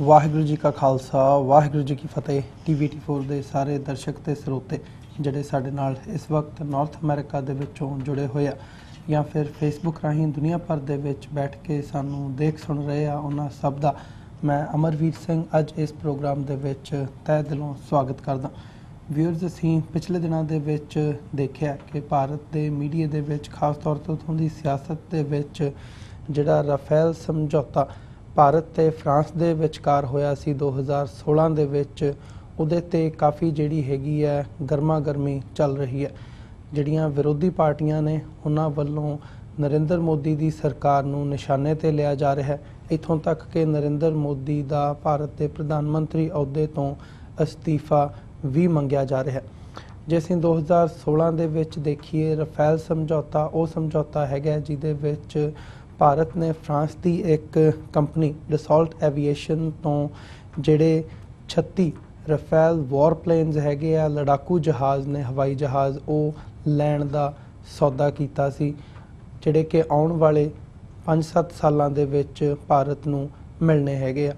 वाहिगुरू जी का खालसा वाहिगुरू जी की फतेह। TVT4 ਦੇ ਸਾਰੇ ਦਰਸ਼ਕ ਤੇ ਸਰੋਤੇ ਜਿਹੜੇ ਸਾਡੇ ਨਾਲ ਇਸ ਵਕਤ ਨਾਰਥ ਅਮਰੀਕਾ ਦੇ ਵਿੱਚੋਂ ਜੁੜੇ ਹੋਏ ਆ ਜਾਂ ਫਿਰ ਫੇਸਬੁੱਕ ਰਾਹੀਂ ਦੁਨੀਆ ਭਰ ਦੇ ਵਿੱਚ ਬੈਠ ਕੇ ਸਾਨੂੰ ਦੇਖ ਸੁਣ ਰਹੇ ਆ, ਉਹਨਾਂ ਸਭ ਦਾ ਮੈਂ ਅਮਰਵੀਰ ਸਿੰਘ ਅੱਜ ਇਸ ਪ੍ਰੋਗਰਾਮ ਦੇ ਵਿੱਚ ਤਹਿ ਦਿਲੋਂ ਸਵਾਗਤ ਕਰਦਾ। ਵਿਊਅਰਸ, ਅਸੀਂ ਪਿਛਲੇ ਦਿਨਾਂ ਦੇ ਵਿੱਚ ਦੇਖਿਆ ਕਿ ਭਾਰਤ ਦੇ ਮੀਡੀਆ ਦੇ ਵਿੱਚ ਖਾਸ ਤੌਰ ਤੇ ਉੱਥੋਂ ਦੀ ਸਿਆਸਤ ਦੇ ਵਿੱਚ ਜਿਹੜਾ ਰਾਫੇਲ ਸਮਝੌਤਾ ਭਾਰਤ ਤੇ ਫਰਾਂਸ ਦੇ ਵਿਚਕਾਰ ਹੋਇਆ ਸੀ 2016 ਦੇ ਵਿੱਚ, ਉਹਦੇ ਤੇ ਕਾਫੀ ਜਿਹੜੀ ਹੈਗੀ ਹੈ ਗਰਮਾ ਗਰਮੀ ਚੱਲ ਰਹੀ ਹੈ। ਜਿਹੜੀਆਂ ਵਿਰੋਧੀ ਪਾਰਟੀਆਂ ਨੇ ਉਹਨਾਂ ਵੱਲੋਂ ਨਰਿੰਦਰ ਮੋਦੀ ਦੀ ਸਰਕਾਰ ਨੂੰ ਨਿਸ਼ਾਨੇ ਤੇ ਲਿਆ ਜਾ ਰਿਹਾ ਹੈ, ਇੱਥੋਂ ਤੱਕ ਕਿ ਨਰਿੰਦਰ ਮੋਦੀ ਦਾ ਭਾਰਤ ਦੇ ਪ੍ਰਧਾਨ ਮੰਤਰੀ ਅਹੁਦੇ ਤੋਂ ਅਸਤੀਫਾ ਵੀ ਮੰਗਿਆ ਜਾ ਰਿਹਾ ਹੈ। ਜੇ ਅਸੀਂ 2016 ਦੇ ਵਿੱਚ ਦੇਖੀਏ, ਰਾਫੇਲ ਸਮਝੌਤਾ ਉਹ ਸਮਝੌਤਾ ਹੈਗਾ ਜਿਹਦੇ ਵਿੱਚ ਭਾਰਤ ਨੇ ਫਰਾਂਸ ਦੀ ਇੱਕ ਕੰਪਨੀ ਡਸੌਲਟ ਐਵੀਏਸ਼ਨ ਤੋਂ ਜਿਹੜੇ 36 ਰਾਫੇਲ ਵਾਰ ਪਲੇਨਸ ਹੈਗੇ ਆ, ਲੜਾਕੂ ਜਹਾਜ਼ ਨੇ, ਹਵਾਈ ਜਹਾਜ਼, ਉਹ ਲੈਣ ਦਾ ਸੌਦਾ ਕੀਤਾ ਸੀ, ਜਿਹੜੇ ਕਿ ਆਉਣ ਵਾਲੇ 5-7 ਸਾਲਾਂ ਦੇ ਵਿੱਚ ਭਾਰਤ ਨੂੰ ਮਿਲਣੇ ਹੈਗੇ ਆ।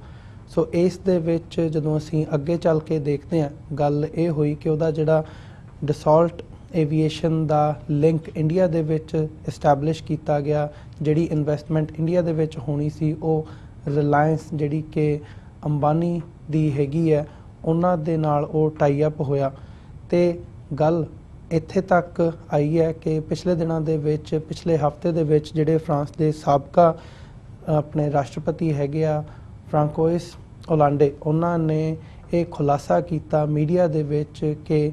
ਸੋ ਇਸ ਦੇ ਵਿੱਚ ਜਦੋਂ ਅਸੀਂ ਅੱਗੇ ਚੱਲ ਕੇ ਦੇਖਦੇ ਹਾਂ, ਗੱਲ ਇਹ ਹੋਈ ਕਿ ਉਹਦਾ ਜਿਹੜਾ ਡਸੌਲਟ एविएशन ਦਾ ਲਿੰਕ ਇੰਡੀਆ ਦੇ ਵਿੱਚ ਇਸਟੈਬਲਿਸ਼ ਕੀਤਾ ਗਿਆ। ਜਿਹੜੀ ਇਨਵੈਸਟਮੈਂਟ ਇੰਡੀਆ ਦੇ ਵਿੱਚ ਹੋਣੀ ਸੀ ਉਹ ਰਿਲਾਇੰਸ ਜਿਹੜੀ ਕਿ ਅੰਬਾਨੀ ਦੀ ਹੈਗੀ ਹੈ ਉਹਨਾਂ ਦੇ ਨਾਲ ਉਹ ਟਾਈ ਅਪ ਹੋਇਆ ਤੇ ਗੱਲ ਇੱਥੇ ਤੱਕ ਆਈ ਹੈ ਕਿ ਪਿਛਲੇ ਦਿਨਾਂ ਦੇ ਵਿੱਚ, ਪਿਛਲੇ ਹਫ਼ਤੇ ਦੇ ਵਿੱਚ ਜਿਹੜੇ ਫਰਾਂਸ ਦੇ ਸਾਬਕਾ ਆਪਣੇ ਰਾਸ਼ਟਰਪਤੀ ਹੈਗੇ ਆ ਫ੍ਰਾਂਕੋਇਸ ਓਲਾਂਡੇ, ਉਹਨਾਂ ਨੇ ਇਹ ਖੁਲਾਸਾ ਕੀਤਾ ਮੀਡੀਆ ਦੇ ਵਿੱਚ ਕਿ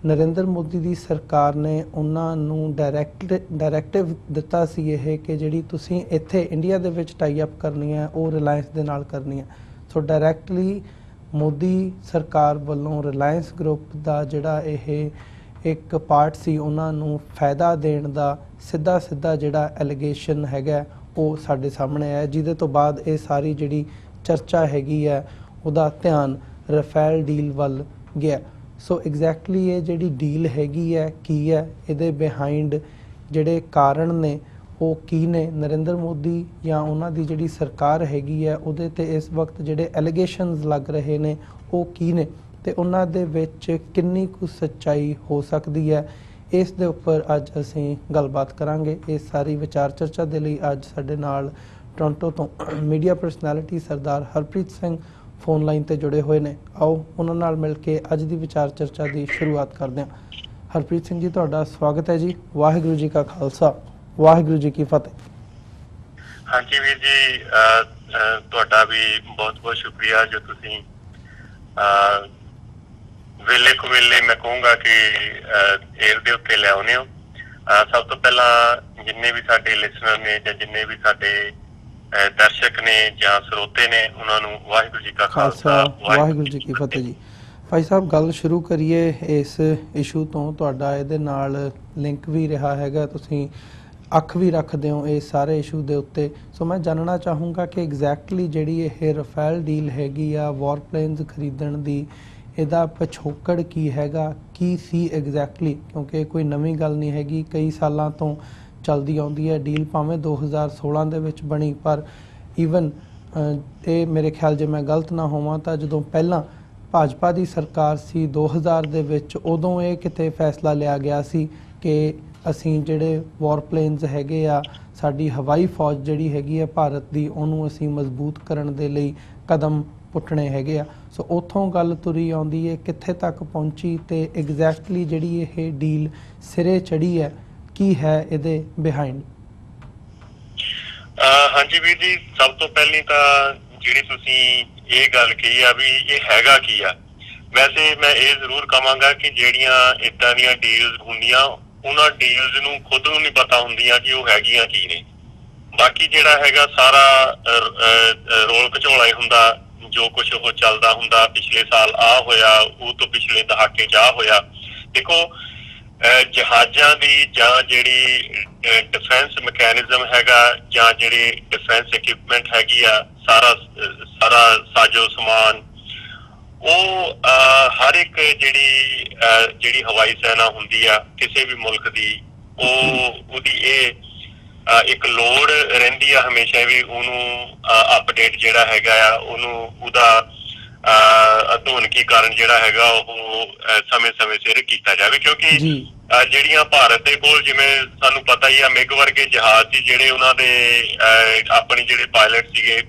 ਨਰਿੰਦਰ ਮੋਦੀ ਦੀ ਸਰਕਾਰ ਨੇ ਉਹਨਾਂ ਨੂੰ ਡਾਇਰੈਕਟਿਵ ਦਿੱਤਾ ਸੀ ਇਹ ਕਿ ਜਿਹੜੀ ਤੁਸੀਂ ਇੱਥੇ ਇੰਡੀਆ ਦੇ ਵਿੱਚ ਟਾਈ ਅਪ ਕਰਨੀ ਹੈ ਉਹ ਰਿਲਾਇੰਸ ਦੇ ਨਾਲ ਕਰਨੀ ਹੈ। ਸੋ ਡਾਇਰੈਕਟਲੀ ਮੋਦੀ ਸਰਕਾਰ ਵੱਲੋਂ ਰਿਲਾਇੰਸ ਗਰੁੱਪ ਦਾ ਜਿਹੜਾ ਇਹ ਇੱਕ ਪਾਰਟ ਸੀ ਉਹਨਾਂ ਨੂੰ ਫਾਇਦਾ ਦੇਣ ਦਾ ਸਿੱਧਾ ਜਿਹੜਾ ਐਲੀਗੇਸ਼ਨ ਹੈਗਾ ਉਹ ਸਾਡੇ ਸਾਹਮਣੇ ਆਇਆ, ਜਿਹਦੇ ਤੋਂ ਬਾਅਦ ਇਹ ਸਾਰੀ ਜਿਹੜੀ ਚਰਚਾ ਹੈਗੀ ਹੈ ਉਹਦਾ ਧਿਆਨ ਰਾਫੇਲ ਡੀਲ ਵੱਲ ਗਿਆ। ਸੋ ਐਗਜ਼ੈਕਟਲੀ ਇਹ ਜਿਹੜੀ ਡੀਲ ਹੈਗੀ ਹੈ ਕੀ ਹੈ, ਇਹਦੇ ਬਿਹਾਈਂਡ ਜਿਹੜੇ ਕਾਰਨ ਨੇ ਉਹ ਕੀ ਨੇ, ਨਰਿੰਦਰ ਮੋਦੀ ਜਾਂ ਉਹਨਾਂ ਦੀ ਜਿਹੜੀ ਸਰਕਾਰ ਹੈਗੀ ਹੈ ਉਹਦੇ ਤੇ ਇਸ ਵਕਤ ਜਿਹੜੇ ਐਲੀਗੇਸ਼ਨਸ ਲੱਗ ਰਹੇ ਨੇ ਉਹ ਕੀ ਨੇ ਤੇ ਉਹਨਾਂ ਦੇ ਵਿੱਚ ਕਿੰਨੀ ਕੁ ਸੱਚਾਈ ਹੋ ਸਕਦੀ ਹੈ, ਇਸ ਦੇ ਉੱਪਰ ਅੱਜ ਅਸੀਂ ਗੱਲਬਾਤ ਕਰਾਂਗੇ। ਇਸ ਸਾਰੀ ਵਿਚਾਰ ਚਰਚਾ ਦੇ ਲਈ ਅੱਜ ਸਾਡੇ ਨਾਲ ਟੋਰਾਂਟੋ ਤੋਂ ਮੀਡੀਆ ਪਰਸਨੈਲਿਟੀ ਸਰਦਾਰ ਹਰਪ੍ਰੀਤ ਸਿੰਘ ਫੋਨ ਲਾਈਨ ਤੇ ਜੁੜੇ ਹੋਏ ਨੇ। ਆਓ ਉਹਨਾਂ ਨਾਲ ਮਿਲ ਕੇ ਅੱਜ ਦੀ ਵਿਚਾਰ ਚਰਚਾ ਦੀ ਸ਼ੁਰੂਆਤ ਕਰਦੇ ਹਾਂ। ਹਰਪ੍ਰੀਤ ਸਿੰਘ ਜੀ, ਤੁਹਾਡਾ ਸਵਾਗਤ ਹੈ ਜੀ। ਵਾਹਿਗੁਰੂ ਜੀ ਕਾ ਖਾਲਸਾ ਵਾਹਿਗੁਰੂ ਜੀ ਕੀ ਫਤਿਹ। ਹਾਂਜੀ ਵੀਰ ਜੀ, ਤੁਹਾਡਾ ਵੀ ਬਹੁਤ ਬਹੁਤ ਸ਼ੁਕਰੀਆ ਜੋ ਤੁਸੀਂ ਵੇਲੇ ਕੁ ਵੇਲੇ ਮੈਂ ਕਹੂੰਗਾ ਕਿ ਏਅਰ ਦੇ ਉੱਤੇ ਲੈ ਆਉਂਦੇ ਹੋ। ਸਭ ਤੋਂ ਪਹਿਲਾਂ ਜਿੰਨੇ ਵੀ ਸਾਡੇ ਲਿਸਨਰ ਨੇ ਜਾਂ ਜਿੰਨੇ ਵੀ ਸਾਡੇ ਦਰਸ਼ਕ ਨੇ ਜਾਂ ਸਰੋਤੇ ਨੇ ਉਹਨਾਂ ਨੂੰ ਵਾਹਿਗੁਰੂ ਜੀ ਕਾ ਖਾਲਸਾ ਵਾਹਿਗੁਰੂ ਜੀ ਕੀ ਫਤਿਹ ਜੀ। ਭਾਈ ਸਾਹਿਬ, ਗੱਲ ਸ਼ੁਰੂ ਕਰੀਏ ਇਸ ਇਸ਼ੂ ਤੋਂ। ਤੁਹਾਡਾ ਇਹਦੇ ਨਾਲ ਲਿੰਕ ਵੀ ਰਿਹਾ ਹੈਗਾ, ਤੁਸੀਂ ਅੱਖ ਵੀ ਰੱਖਦੇ ਹੋ ਇਸ ਸਾਰੇ ਇਸ਼ੂ ਦੇ ਉੱਤੇ। ਸੋ ਮੈਂ ਜਾਣਨਾ ਚਾਹੂੰਗਾ ਕਿ ਐਗਜ਼ੈਕਟਲੀ ਜਿਹੜੀ ਇਹ ਰਾਫੇਲ ਡੀਲ ਹੈਗੀ ਆ ਵਾਰ ਪਲੇਨਸ ਖਰੀਦਣ ਦੀ, ਇਹਦਾ ਪਿਛੋਕੜ ਕੀ ਹੈਗਾ, ਕੀ ਸੀ ਐਗਜ਼ੈਕਟਲੀ, ਕਿਉਂਕਿ ਕੋਈ ਨਵੀਂ ਗੱਲ ਨਹੀਂ ਹੈਗੀ, ਕਈ ਸਾਲਾਂ ਤੋਂ ਚੱਲਦੀ ਆਉਂਦੀ ਹੈ ਡੀਲ। ਭਾਵੇਂ 2016 ਦੇ ਵਿੱਚ ਬਣੀ, ਪਰ ਈਵਨ ਇਹ ਮੇਰੇ ਖਿਆਲ ਜੇ ਮੈਂ ਗਲਤ ਨਾ ਹੋਵਾਂ ਤਾਂ ਜਦੋਂ ਪਹਿਲਾਂ ਭਾਜਪਾ ਦੀ ਸਰਕਾਰ ਸੀ 2000 ਦੇ ਵਿੱਚ, ਉਦੋਂ ਇਹ ਕਿਤੇ ਫੈਸਲਾ ਲਿਆ ਗਿਆ ਸੀ ਕਿ ਅਸੀਂ ਜਿਹੜੇ ਵਾਰ ਪਲੇਨਸ ਹੈਗੇ ਆ, ਸਾਡੀ ਹਵਾਈ ਫੌਜ ਜਿਹੜੀ ਹੈਗੀ ਆ ਭਾਰਤ ਦੀ, ਉਹਨੂੰ ਅਸੀਂ ਮਜ਼ਬੂਤ ਕਰਨ ਦੇ ਲਈ ਕਦਮ ਪੁੱਟਣੇ ਹੈਗੇ ਆ। ਸੋ ਉੱਥੋਂ ਗੱਲ ਤੁਰੀ ਆਉਂਦੀ ਹੈ, ਕਿੱਥੇ ਤੱਕ ਪਹੁੰਚੀ ਤੇ ਐਗਜ਼ੈਕਟਲੀ ਜਿਹੜੀ ਇਹ ਡੀਲ ਸਿਰੇ ਚੜੀ ਹੈ ਕੀ ਹੈ ਇਹਦੇ ਬਿਹਾਈਂਡ? ਹਾਂਜੀ ਵੀਰ ਜੀ, ਸਭ ਤੋਂ ਪਹਿਲੀ ਤਾਂ ਜਿਹੜੀ ਤੁਸੀਂ ਇਹ ਗੱਲ ਕਹੀ ਆ ਵੀ ਇਹ ਹੈਗਾ ਕੀ ਆ, ਵੈਸੇ ਮੈਂ ਇਹ ਜ਼ਰੂਰ ਕਹਾਂਗਾ ਕਿ ਜਿਹੜੀਆਂ ਏਦਾਂ ਦੀਆਂ ਡੀਲਸ ਹੁੰਦੀਆਂ ਉਹਨਾਂ ਡੀਲਸ ਨੂੰ ਖੁਦ ਨੂੰ ਨਹੀਂ ਪਤਾ ਹੁੰਦੀਆਂ ਕਿ ਉਹ ਹੈਗੀਆਂ ਕੀ ਨੇ। ਬਾਕੀ ਜਿਹੜਾ ਹੈਗਾ ਸਾਰਾ ਰੋਲ ਘਚੋਲਾ ਹੀ ਹੁੰਦਾ, ਜੋ ਕੁਛ ਉਹ ਚੱਲਦਾ ਹੁੰਦਾ। ਪਿਛਲੇ ਸਾਲ ਆ ਹੋਇਆ, ਉਹ ਤੋਂ ਪਿਛਲੇ ਦਹਾਕੇ 'ਚ ਆ ਹੋਇਆ। ਦੇਖੋ, ਜਹਾਜ਼ਾਂ ਦੀ ਜਾਂ ਜਿਹੜੀ ਡਿਫੈਂਸ ਮਕੈਨਿਜ਼ਮ ਹੈਗਾ ਜਾਂ ਜਿਹੜੀ ਡਿਫੈਂਸ ਇਕਵਿਪਮੈਂਟ ਹੈਗੀ ਆ, ਸਾਰਾ ਸਾਜੋ ਸਮਾਨ, ਉਹ ਹਰ ਇੱਕ ਜਿਹੜੀ ਹਵਾਈ ਸੈਨਾ ਹੁੰਦੀ ਆ ਕਿਸੇ ਵੀ ਮੁਲਕ ਦੀ, ਉਹਦੀ ਇਹ ਇੱਕ ਲੋੜ ਰਹਿੰਦੀ ਆ ਹਮੇਸ਼ਾ ਵੀ ਉਹਨੂੰ ਅਪਡੇਟ ਜਿਹੜਾ ਹੈਗਾ ਆ ਉਹਦਾ ਆਧੁਨਿਕੀਕਰਨ ਜਿਹੜਾ ਹੈਗਾ ਉਹ ਸਮੇਂ-ਸਮੇਂ ਸਿਰ ਕੀਤਾ ਜਾਵੇ, ਕਿਉਂਕਿ ਜਿਹੜੀਆਂ ਭਾਰਤ ਦੇ ਕੋਲ ਜਿਵੇਂ ਸਾਨੂੰ ਪਤਾ ਹੀ ਆ ਮਿਗ ਵਰਗੇ ਜਹਾਜ਼ ਸੀ ਜਿਹੜੇ ਉਹਨਾਂ ਦੇ ਆਪਣੇ ਜਿਹੜੇ ਪਾਇਲਟ ਸੀਗੇ,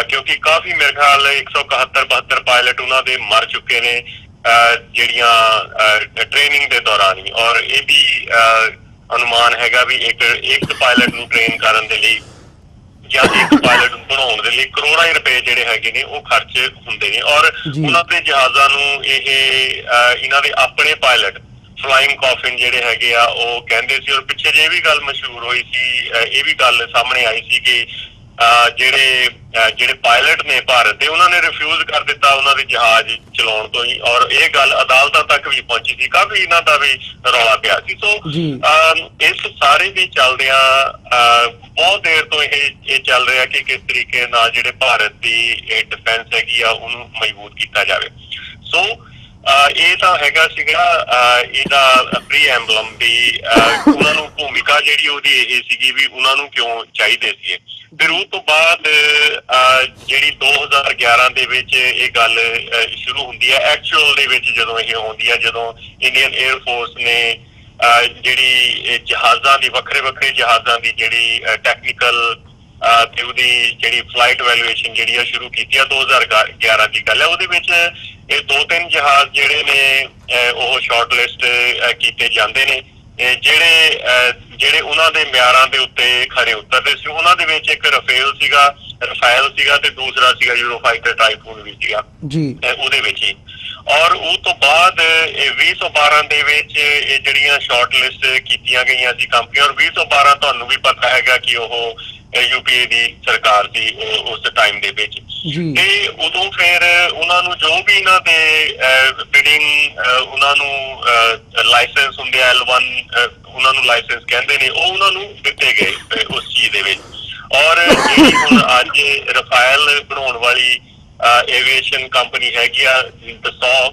ਕਿਉਂਕਿ ਕਾਫੀ ਮੇਰੇ ਖਿਆਲ 171-72 ਪਾਇਲਟ ਉਹਨਾਂ ਦੇ ਮਰ ਚੁੱਕੇ ਨੇ ਜਿਹੜੀਆਂ ਟ੍ਰੇਨਿੰਗ ਦੇ ਦੌਰਾਨ ਹੀ, ਔਰ ਇਹ ਵੀ ਅਨੁਮਾਨ ਹੈਗਾ ਵੀ ਇੱਕ ਪਾਇਲਟ ਨੂੰ ਟ੍ਰੇਨ ਕਰਨ ਦੇ ਲਈ ਜਾਂ ਇੱਕ ਪਾਇਲਟ ਨੂੰ ਬਣਾਉਣ ਦੇ ਲਈ ਕਰੋੜਾਂ ਹੀ ਰੁਪਏ ਜਿਹੜੇ ਹੈਗੇ ਨੇ ਉਹ ਖਰਚ ਹੁੰਦੇ ਨੇ। ਔਰ ਉਹਨਾਂ ਦੇ ਜਹਾਜ਼ਾਂ ਨੂੰ ਇਹਨਾਂ ਦੇ ਆਪਣੇ ਪਾਇਲਟ ਫਲਾਈਂਗ ਕੌਫਿਨ ਜਿਹੜੇ ਹੈਗੇ ਆ ਉਹ ਕਹਿੰਦੇ ਸੀ। ਔਰ ਪਿੱਛੇ ਜੇ ਇਹ ਵੀ ਗੱਲ ਮਸ਼ਹੂਰ ਹੋਈ ਸੀ, ਇਹ ਵੀ ਗੱਲ ਸਾਹਮਣੇ ਆਈ ਸੀ ਕਿ ਜਿਹੜੇ ਪਾਇਲਟ ਨੇ ਭਾਰਤ ਦੇ ਉਹਨਾਂ ਨੇ ਰਿਫਿਊਜ਼ ਕਰ ਦਿੱਤਾ ਉਹਨਾਂ ਦੇ ਜਹਾਜ਼ ਚਲਾਉਣ ਤੋਂ ਹੀ, ਔਰ ਇਹ ਗੱਲ ਅਦਾਲਤਾਂ ਤੱਕ ਵੀ ਪਹੁੰਚੀ ਸੀ, ਕਾਫੀ ਇਹਨਾਂ ਦਾ ਵੀ ਰੌਲਾ ਪਿਆ ਸੀ। ਸੋ ਇਸ ਸਾਰੇ ਦੇ ਚੱਲਦਿਆਂ ਬਹੁਤ ਦੇਰ ਤੋਂ ਇਹ ਚੱਲ ਰਿਹਾ ਕਿ ਕਿਸ ਤਰੀਕੇ ਨਾਲ ਜਿਹੜੇ ਭਾਰਤ ਦੀ ਡਿਫੈਂਸ ਹੈਗੀ ਆ ਉਹਨੂੰ ਮਜ਼ਬੂਤ ਕੀਤਾ ਜਾਵੇ। ਸੋ ਇਹ ਤਾਂ ਹੈਗਾ ਸੀਗਾ ਇਹਦਾ ਪ੍ਰੀ ਐਂਬਲਮ ਵੀ ਉਹਨਾਂ ਨੂੰ ਭੂਮਿਕਾ ਜਿਹੜੀ ਉਹਦੀ ਇਹ ਸੀਗੀ ਵੀ ਉਹਨਾਂ ਨੂੰ ਕਿਉਂ ਚਾਹੀਦੇ ਸੀ। ਫਿਰ ਉਹ ਤੋਂ ਬਾਅਦ ਜਿਹੜੀ 2011 ਦੇ ਵਿੱਚ ਇਹ ਗੱਲ ਸ਼ੁਰੂ ਹੁੰਦੀ ਹੈ ਐਕਚੁਅਲ ਦੇ ਵਿੱਚ, ਜਦੋਂ ਇਹ ਆਉਂਦੀ ਹੈ, ਜਦੋਂ ਇੰਡੀਅਨ 에ਅਰ ਫੋਰਸ ਨੇ ਜਿਹੜੀ ਜਹਾਜ਼ਾਂ ਦੀ ਵੱਖਰੇ ਜਹਾਜ਼ਾਂ ਦੀ ਜਿਹੜੀ ਟੈਕਨੀਕਲ ਤੇ ਉਹਦੀ ਜਿਹੜੀ ਫਲਾਈਟ ਵੈਲੂਏਸ਼ਨ ਜਿਹੜੀ ਆ ਸ਼ੁਰੂ ਕੀਤੀ ਆ 2011 ਦੀ ਗੱਲ ਹੈ। ਉਹਦੇ ਵਿੱਚ ਇਹ 2-3 ਜਹਾਜ਼ ਜਿਹੜੇ ਨੇ ਉਹ ਸ਼ਾਰਟ ਲਿਸਟ ਕੀਤੇ ਜਾਂਦੇ ਨੇ ਜਿਹੜੇ ਉਹਨਾਂ ਦੇ ਮਿਆਰਾਂ ਦੇ ਉੱਤੇ ਖਰੇ ਉਤਰਦੇ ਸੀ। ਉਹਨਾਂ ਦੇ ਵਿੱਚ ਇੱਕ ਰਫੇਲ ਸੀਗਾ ਤੇ ਦੂਸਰਾ ਸੀਗਾ ਯੂਰੋਫਾਈਟਰ ਟਾਈਫੂਨ ਵੀ ਸੀਗਾ ਉਹਦੇ ਵਿੱਚ ਹੀ। ਔਰ ਉਹ ਤੋਂ ਬਾਅਦ 2012 ਦੇ ਵਿੱਚ ਇਹ ਜਿਹੜੀਆਂ ਸ਼ਾਰਟ ਲਿਸਟ ਕੀਤੀਆਂ ਗਈਆਂ ਸੀ ਕੰਪਨੀਆਂ, ਔਰ 2012 ਤੁਹਾਨੂੰ ਵੀ ਪਤਾ ਹੈਗਾ ਕਿ ਉਹ UPA ਦੀ ਸਰਕਾਰ ਸੀ ਉਸ ਟਾਈਮ ਦੇ ਵਿੱਚ, ਤੇ ਉਦੋਂ ਫਿਰ ਉਹਨਾਂ ਨੂੰ ਜੋ ਵੀ ਇਹਨਾਂ ਦੇ ਬਿਡਿੰਗ ਉਹਨਾਂ ਨੂੰ ਲਾਇਸੈਂਸ ਹੁੰਦੇ ਆ L1 ਉਹਨਾਂ ਨੂੰ ਲਾਇਸੈਂਸ ਕਹਿੰਦੇ ਨੇ, ਉਹ ਉਹਨਾਂ ਨੂੰ ਦਿੱਤੇ ਗਏ ਉਸ ਚੀਜ਼ ਦੇ ਵਿੱਚ। ਔਰ ਜਿਹੜੀ ਹੁਣ ਅੱਜ ਰਫਾਇਲ ਬਣਾਉਣ ਵਾਲੀ ਐਵੀਏਸ਼ਨ ਕੰਪਨੀ ਹੈਗੀ ਆ ਦਸੌ,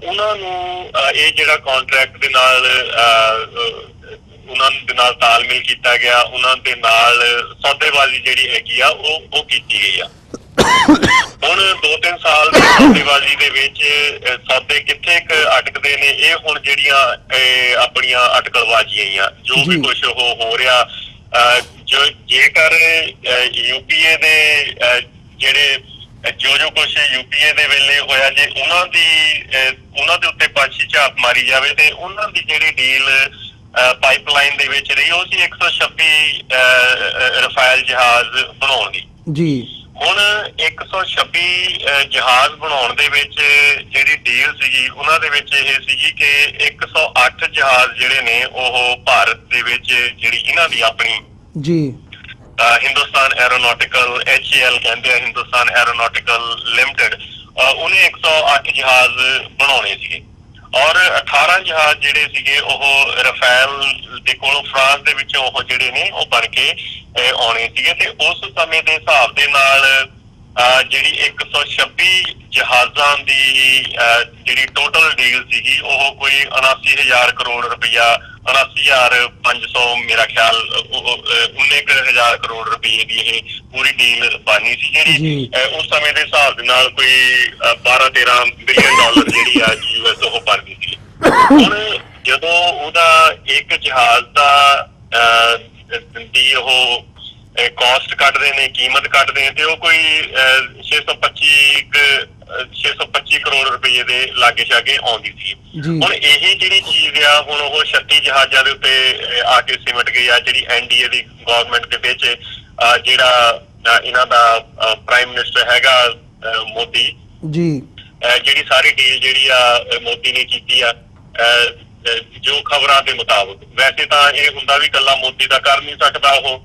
ਉਹਨਾਂ ਨੂੰ ਇਹ ਜਿਹੜਾ ਕੰਟਰੈਕਟ ਦੇ ਨਾਲ ਉਹਨਾਂ ਦੇ ਨਾਲ ਤਾਲਮੇਲ ਕੀਤਾ ਗਿਆ, ਉਹਨਾਂ ਦੇ ਨਾਲ ਸੌਦੇਬਾਜ਼ੀ ਜਿਹੜੀ ਹੈਗੀ ਆ ਉਹ ਕੀਤੀ ਗਈ ਆ। ਹੁਣ 2-3 ਸਾਲ ਦੀ ਸੌਦੇਬਾਜ਼ੀ ਦੇ ਵਿੱਚ ਸੌਦੇ ਕਿੱਥੇ ਅਟਕਦੇ ਨੇ, ਇਹ ਹੁਣ ਜਿਹੜੀਆਂ ਆਪਣੀਆਂ ਅਟਕਲਬਾਜ਼ੀਆਂ ਆ ਜੋ ਵੀ ਕੁਛ ਉਹ ਹੋ ਰਿਹਾ, ਜੇਕਰ UPA ਦੇ ਜਿਹੜੇ ਜੋ ਕੁਛ UPA ਦੇ ਵੇਲੇ ਹੋਇਆ, ਜੇ ਉਹਨਾਂ ਦੇ ਉੱਤੇ ਪਾਛੀ ਝਾਪ ਮਾਰੀ ਜਾਵੇ ਤੇ ਉਹਨਾਂ ਦੀ ਜਿਹੜੀ ਡੀਲ ਪਾਈਪਲਾਈਨ ਦੇ ਵਿੱਚ ਰਹੀ ਉਹ ਸੀ 126 ਰਫਾਇਲ ਜਹਾਜ਼ ਬਣਾਉਣ ਦੀ। ਹੁਣ 126 ਜਹਾਜ਼ ਬਣਾਉਣ ਦੇ ਵਿੱਚ ਜਿਹੜੀ ਡੀਲ ਸੀਗੀ ਉਹਨਾਂ ਦੇ ਵਿੱਚ ਇਹ ਸੀਗੀ ਕਿ 108 ਜਹਾਜ਼ ਜਿਹੜੇ ਨੇ ਉਹ ਭਾਰਤ ਦੇ ਵਿੱਚ ਜਿਹੜੀ ਇਹਨਾਂ ਦੀ ਆਪਣੀ ਹਿੰਦੁਸਤਾਨ ਐਰੋਨੋਟਿਕਲ HAL ਕਹਿੰਦੇ ਆ, ਹਿੰਦੁਸਤਾਨ ਐਰੋਨੋਟਿਕਲ ਲਿਮਟਿਡ, ਉਹਨੇ 108 ਜਹਾਜ਼ ਬਣਾਉਣੇ ਸੀਗੇ। ਔਰ 18 ਜਹਾਜ਼ ਜਿਹੜੇ ਸੀਗੇ ਉਹ ਰਫੇਲ ਦੇ ਕੋਲੋਂ ਫਰਾਂਸ ਦੇ ਵਿੱਚੋਂ ਉਹ ਜਿਹੜੇ ਨੇ ਉਹ ਬਣ ਕੇ ਆਉਣੇ ਸੀਗੇ। ਤੇ ਉਸ ਸਮੇਂ ਦੇ ਹਿਸਾਬ ਦੇ ਨਾਲ ਜਿਹੜੀ 126 ਜਹਾਜ਼ਾਂ ਦੀ ਜਿਹੜੀ ਟੋਟਲ ਡੀਲ ਸੀਗੀ ਉਹ ਕੋਈ 79,000 ਕਰੋੜ ਰੁਪਇਆ, 79,500 ਮੇਰਾ ਖਿਆਲ 19,000 ਕਰੋੜ ਰੁਪਏ ਦੀ ਇਹ ਪੂਰੀ ਡੀਲ ਬਣੀ ਸੀ, ਜਿਹੜੀ ਉਸ ਸਮੇਂ ਦੇ ਹਿਸਾਬ ਦੇ ਨਾਲ ਕੋਈ 12-13 ਬਿਲੀਅਨ ਡਾਲਰ ਜਿਹੜੀ ਆ US ਉਹ ਬਣਦੀ ਸੀ। ਹੁਣ ਜਦੋਂ ਉਹਦਾ ਇੱਕ ਜਹਾਜ਼ ਦਾ ਦੀ ਉਹ ਕਾਸਟ ਕੱਢਦੇ ਨੇ, ਕੀਮਤ ਕੱਢਦੇ ਨੇ, ਤੇ ਉਹ ਕੋਈ 625 ਕਰੋੜ ਰੁਪਏ ਦੇ ਲਾਗੇ ਛਾਗੇ ਆਉਂਦੀ ਸੀ। ਹੁਣ ਇਹ ਜਿਹੜੀ ਚੀਜ਼ ਆ ਹੁਣ ਉਹ 36 ਜਹਾਜ਼ਾਂ ਦੇ ਉੱਤੇ ਆ ਕੇ ਸਿਮਟ ਗਈ ਆ, ਜਿਹੜੀ NDA ਦੀ ਗਵਰਨਮੈਂਟ ਦੇ ਵਿੱਚ ਜਿਹੜਾ ਇਹਨਾਂ ਦਾ ਪ੍ਰਾਈਮ ਮਿਨਿਸਟਰ ਹੈਗਾ ਮੋਦੀ ਜਿਹੜੀ ਸਾਰੀ ਡੀਲ ਜਿਹੜੀ ਆ ਮੋਦੀ ਨੇ ਕੀਤੀ ਆ ਜੋ ਖਬਰਾਂ ਦੇ ਮੁਤਾਬਕ। ਵੈਸੇ ਤਾਂ ਇਹ ਹੁੰਦਾ ਵੀ ਇਕੱਲਾ ਮੋਦੀ ਦਾ ਕਰ ਨਹੀਂ ਸਕਦਾ ਉਹ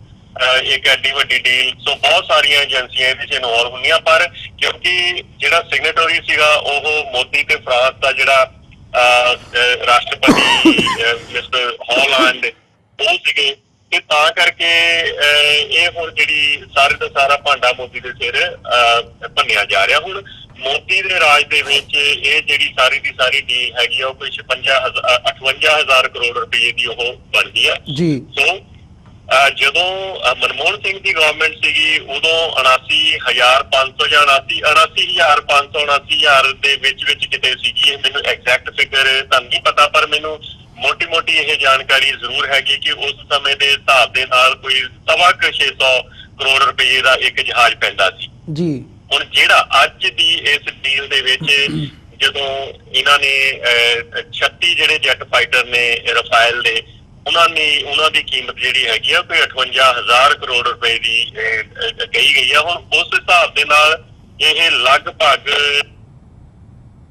ਇੱਕ ਐਡੀ ਵੱਡੀ ਡੀਲ, ਸੋ ਬਹੁਤ ਸਾਰੀਆਂ ਏਜੰਸੀਆਂ ਇਹਦੇ 'ਚ ਇਨਵੋਲਵ ਹੁੰਦੀਆਂ, ਪਰ ਕਿਉਂਕਿ ਜਿਹੜਾ ਸਿਗਨੇਟਰੀ ਸੀਗਾ ਉਹ ਮੋਦੀ ਤੇ ਫਰਾਂਸ ਦਾ ਜਿਹੜਾ ਰਾਸ਼ਟਰਪਤੀ ਮਿਸਟਰ ਹਾਲੈਂਡ ਉਹ ਸੀਗੇ, ਤੇ ਤਾਂ ਕਰਕੇ ਇਹ ਹੁਣ ਜਿਹੜੀ ਸਾਰੇ ਦਾ ਸਾਰਾ ਭਾਂਡਾ ਮੋਦੀ ਦੇ ਸਿਰ ਭੰਨਿਆ ਜਾ ਰਿਹਾ। ਹੁਣ ਮੋਦੀ ਦੇ ਰਾਜ ਦੇ ਵਿੱਚ ਇਹ ਜਿਹੜੀ ਸਾਰੀ ਦੀ ਸਾਰੀ ਡੀਲ ਹੈਗੀ ਆ ਉਹ ਕੋਈ 58,000 ਕਰੋੜ ਰੁਪਏ ਦੀ ਉਹ ਬਣਦੀ ਆ। ਸੋ ਜਦੋਂ ਮਨਮੋਹਨ ਸਿੰਘ ਦੀ ਗਵਰਨਮੈਂਟ ਸੀਗੀ ਉਦੋਂ 79,500 ਜਾਂ 79,500 79,000 ਦੇ ਵਿੱਚ ਕਿਤੇ ਸੀਗੀ। ਇਹ ਮੈਨੂੰ ਐਗਜ਼ੈਕਟ ਫਿਗਰ ਤਾਂ ਨਹੀਂ ਪਤਾ, ਪਰ ਮੈਨੂੰ ਮੋਟੀ ਇਹ ਜਾਣਕਾਰੀ ਜ਼ਰੂਰ ਹੈਗੀ ਕਿ ਉਸ ਸਮੇਂ ਦੇ ਹਿਸਾਬ ਦੇ ਨਾਲ ਕੋਈ 600 ਕਰੋੜ ਰੁਪਏ ਦਾ ਇੱਕ ਜਹਾਜ਼ ਪੈਂਦਾ ਸੀ ਜੀ। ਹੁਣ ਜਿਹੜਾ ਅੱਜ ਦੀ ਇਸ ਡੀਲ ਦੇ ਵਿੱਚ ਜਦੋਂ ਇਹਨਾਂ ਨੇ 36 ਜਿਹੜੇ ਜੈਟ ਫਾਈਟਰ ਨੇ ਰਫਾਇਲ ਦੇ, ਉਹਨਾਂ ਦੀ ਕੀਮਤ ਜਿਹੜੀ ਹੈਗੀ ਆ ਕੋਈ 58,000 ਕਰੋੜ ਰੁਪਏ ਦੀ ਕਹੀ ਗਈ ਆ। ਹੁਣ ਉਸ ਹਿਸਾਬ ਦੇ ਨਾਲ ਇਹ ਲਗਭਗ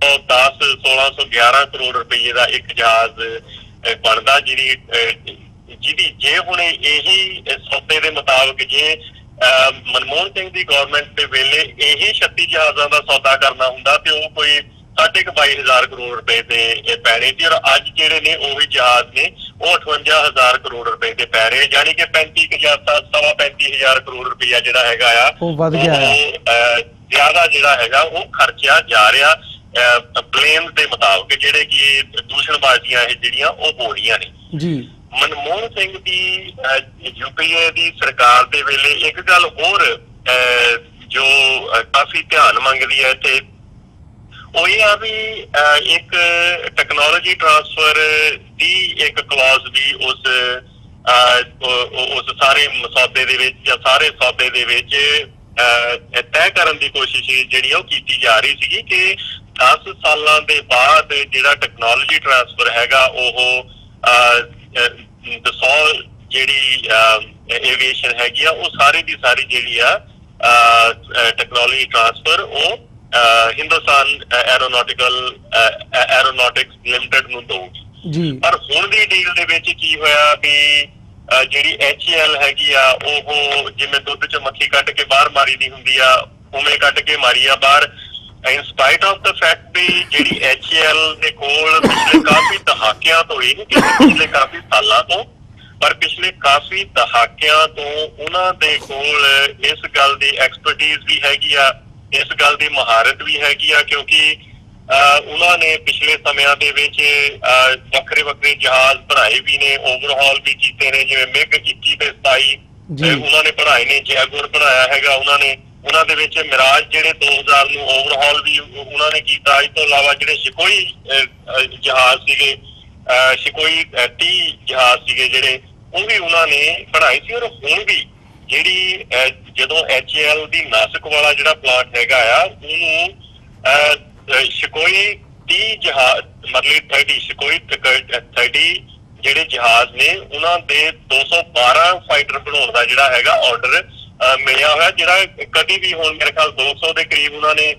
1611 ਕਰੋੜ ਰੁਪਏ ਦਾ ਇੱਕ ਜਹਾਜ਼ ਬਣਦਾ, ਜਿਹਦੀ ਜੇ ਹੁਣ ਇਹੀ ਸੌਦੇ ਦੇ ਮੁਤਾਬਕ ਜੇ ਮਨਮੋਹਨ ਸਿੰਘ ਦੀ ਗਵਰਨਮੈਂਟ ਦੇ ਵੇਲੇ ਇਹੀ 36 ਜਹਾਜ਼ਾਂ ਦਾ ਸੌਦਾ ਕਰਨਾ ਹੁੰਦਾ ਤੇ ਉਹ ਕੋਈ 22,500 ਕਰੋੜ ਰੁਪਏ ਦੇ ਪੈਣੇ ਸੀ, ਔਰ ਅੱਜ ਜਿਹੜੇ ਨੇ ਉਹੀ ਜਹਾਜ਼ ਨੇ ਉਹ 58,000 ਕਰੋੜ ਰੁਪਏ ਦੇ ਪੈ ਰਹੇ, ਯਾਨੀ ਕਿ 35,000 ਕਰੋੜ ਰੁਪਇਆ ਜਿਹੜਾ ਹੈਗਾ ਆ ਉਹ ਵੱਧ ਗਿਆ ਹੈ। ਜ਼ਿਆਦਾ ਜਿਹੜਾ ਹੈਗਾ ਉਹ ਖਰਚਿਆ ਜਾ ਰਿਹਾ ਪਲੇਨ ਦੇ ਮੁਤਾਬਕ, ਜਿਹੜੇ ਕਿ ਦੂਸ਼ਣਬਾਜ਼ੀਆਂ ਇਹ ਜਿਹੜੀਆਂ ਉਹ ਹੋ ਰਹੀਆਂ ਨੇ ਜੀ। ਮਨਮੋਹਨ ਸਿੰਘ ਦੀ UPA ਦੀ ਸਰਕਾਰ ਦੇ ਵੇਲੇ ਇੱਕ ਗੱਲ ਹੋਰ ਜੋ ਕਾਫੀ ਧਿਆਨ ਮੰਗਦੀ ਹੈ ਤੇ ਉਹ ਇਹ ਆ ਵੀ ਇੱਕ ਟੈਕਨੋਲੋਜੀ ਟਰਾਂਸਫਰ ਦੀ ਇੱਕ ਕਲੌਜ਼ ਵੀ ਉਸ ਸਾਰੇ ਮਸੌਦੇ ਦੇ ਵਿੱਚ ਜਾਂ ਸਾਰੇ ਸੌਦੇ ਦੇ ਵਿੱਚ ਤੈਅ ਕਰਨ ਦੀ ਕੋਸ਼ਿਸ਼ ਜਿਹੜੀ ਉਹ ਕੀਤੀ ਜਾ ਰਹੀ ਸੀਗੀ ਕਿ 10 ਸਾਲਾਂ ਦੇ ਬਾਅਦ ਜਿਹੜਾ ਟੈਕਨੋਲੋਜੀ ਟਰਾਂਸਫਰ ਹੈਗਾ ਉਹ ਦਸੌਲ ਜਿਹੜੀ ਏਵੀਏਸ਼ਨ ਹੈਗੀ ਆ ਉਹ ਸਾਰੀ ਦੀ ਸਾਰੀ ਜਿਹੜੀ ਆ ਟੈਕਨੋਲੋਜੀ ਟਰਾਂਸਫਰ ਉਹ ਹਿੰਦੁਸਤਾਨ ਐਰੋਨੌਟਿਕਸ ਲਿਮਟਿਡ ਨੂੰ ਦਊਗੀ ਜੀ। ਪਰ ਹੁਣ ਦੀ ਡੀਲ ਦੇ ਵਿੱਚ ਕੀ ਹੋਇਆ ਵੀ ਜਿਹੜੀ HAL ਹੈਗੀ ਆ ਉਹ ਜਿਵੇਂ ਦੁੱਧ ਚ ਮੱਖੀ ਕੱਢ ਕੇ ਬਾਹਰ ਮਾਰੀ ਦੀ ਹੁੰਦੀ ਆ ਉਵੇਂ ਕੱਢ ਕੇ ਮਾਰੀ ਆ ਬਾਹਰ। ਇਨ ਸਪਾਈਟ ਆਫ ਦਾ ਫੈਕਟ ਵੀ ਜਿਹੜੀ HAL ਦੇ ਕੋਲ ਪਿਛਲੇ ਕਾਫੀ ਦਹਾਕਿਆਂ ਤੋਂ ਹੀ ਪਿਛਲੇ ਕਾਫੀ ਸਾਲਾਂ ਤੋਂ ਪਰ ਪਿਛਲੇ ਕਾਫੀ ਦਹਾਕਿਆਂ ਤੋਂ ਉਹਨਾਂ ਦੇ ਕੋਲ ਇਸ ਗੱਲ ਦੀ ਐਕਸਪਰਟੀਜ਼ ਵੀ ਹੈਗੀ ਆ, ਇਸ ਗੱਲ ਦੀ ਮਹਾਰਤ ਵੀ ਹੈਗੀ ਆ, ਕਿਉਂਕਿ ਉਹਨਾਂ ਨੇ ਪਿਛਲੇ ਸਮਿਆਂ ਦੇ ਵਿੱਚ ਵੱਖਰੇ ਜਹਾਜ਼ ਬਣਾਏ ਵੀ ਨੇ, ਓਵਰਹਾਲ ਵੀ ਕੀਤੇ ਨੇ, ਜਿਵੇਂ MiG 21 ਤੇ 27 ਉਹਨਾਂ ਨੇ ਬਣਾਏ ਨੇ, ਜੈਗੁਰ ਬਣਾਇਆ ਹੈਗਾ ਉਹਨਾਂ ਨੇ, ਉਹਨਾਂ ਦੇ ਵਿੱਚ ਮਿਰਾਜ ਜਿਹੜੇ 2000 ਨੂੰ ਓਵਰਹਾਲ ਵੀ ਉਹਨਾਂ ਨੇ ਕੀਤਾ। ਇਸ ਤੋਂ ਇਲਾਵਾ ਜਿਹੜੇ ਸ਼ਿਕੋਈ ਜਹਾਜ਼ ਸੀਗੇ, ਸ਼ਿਕੋਈ 30 ਜਹਾਜ਼ ਸੀਗੇ ਜਿਹੜੇ ਉਹ ਵੀ ਉਹਨਾਂ ਨੇ ਬਣਾਏ ਸੀ। ਔਰ ਹੁਣ ਵੀ ਜਿਹੜੀ ਜਦੋਂ HAL ਦੀ ਨਾਸਿਕ ਵਾਲਾ ਜਿਹੜਾ ਪਲਾਂਟ ਹੈਗਾ ਆ ਉਹਨੂੰ ਸ਼ਿਕੋਈ 30 ਜਹਾਜ਼ ਮਤਲਬ 30 ਸ਼ਿਕੋਈ 30 ਜਿਹੜੇ ਜਹਾਜ਼ ਨੇ ਉਹਨਾਂ ਦੇ 212 ਫਾਈਟਰ ਬਣਾਉਣ ਦਾ ਜਿਹੜਾ ਹੈਗਾ ਆਰਡਰ ਮਿਲਿਆ ਹੋਇਆ, ਜਿਹੜਾ ਕਦੀ ਵੀ ਹੁਣ ਮੇਰੇ ਖਿਆਲ 200 ਦੇ ਕਰੀਬ ਉਹਨਾਂ ਨੇ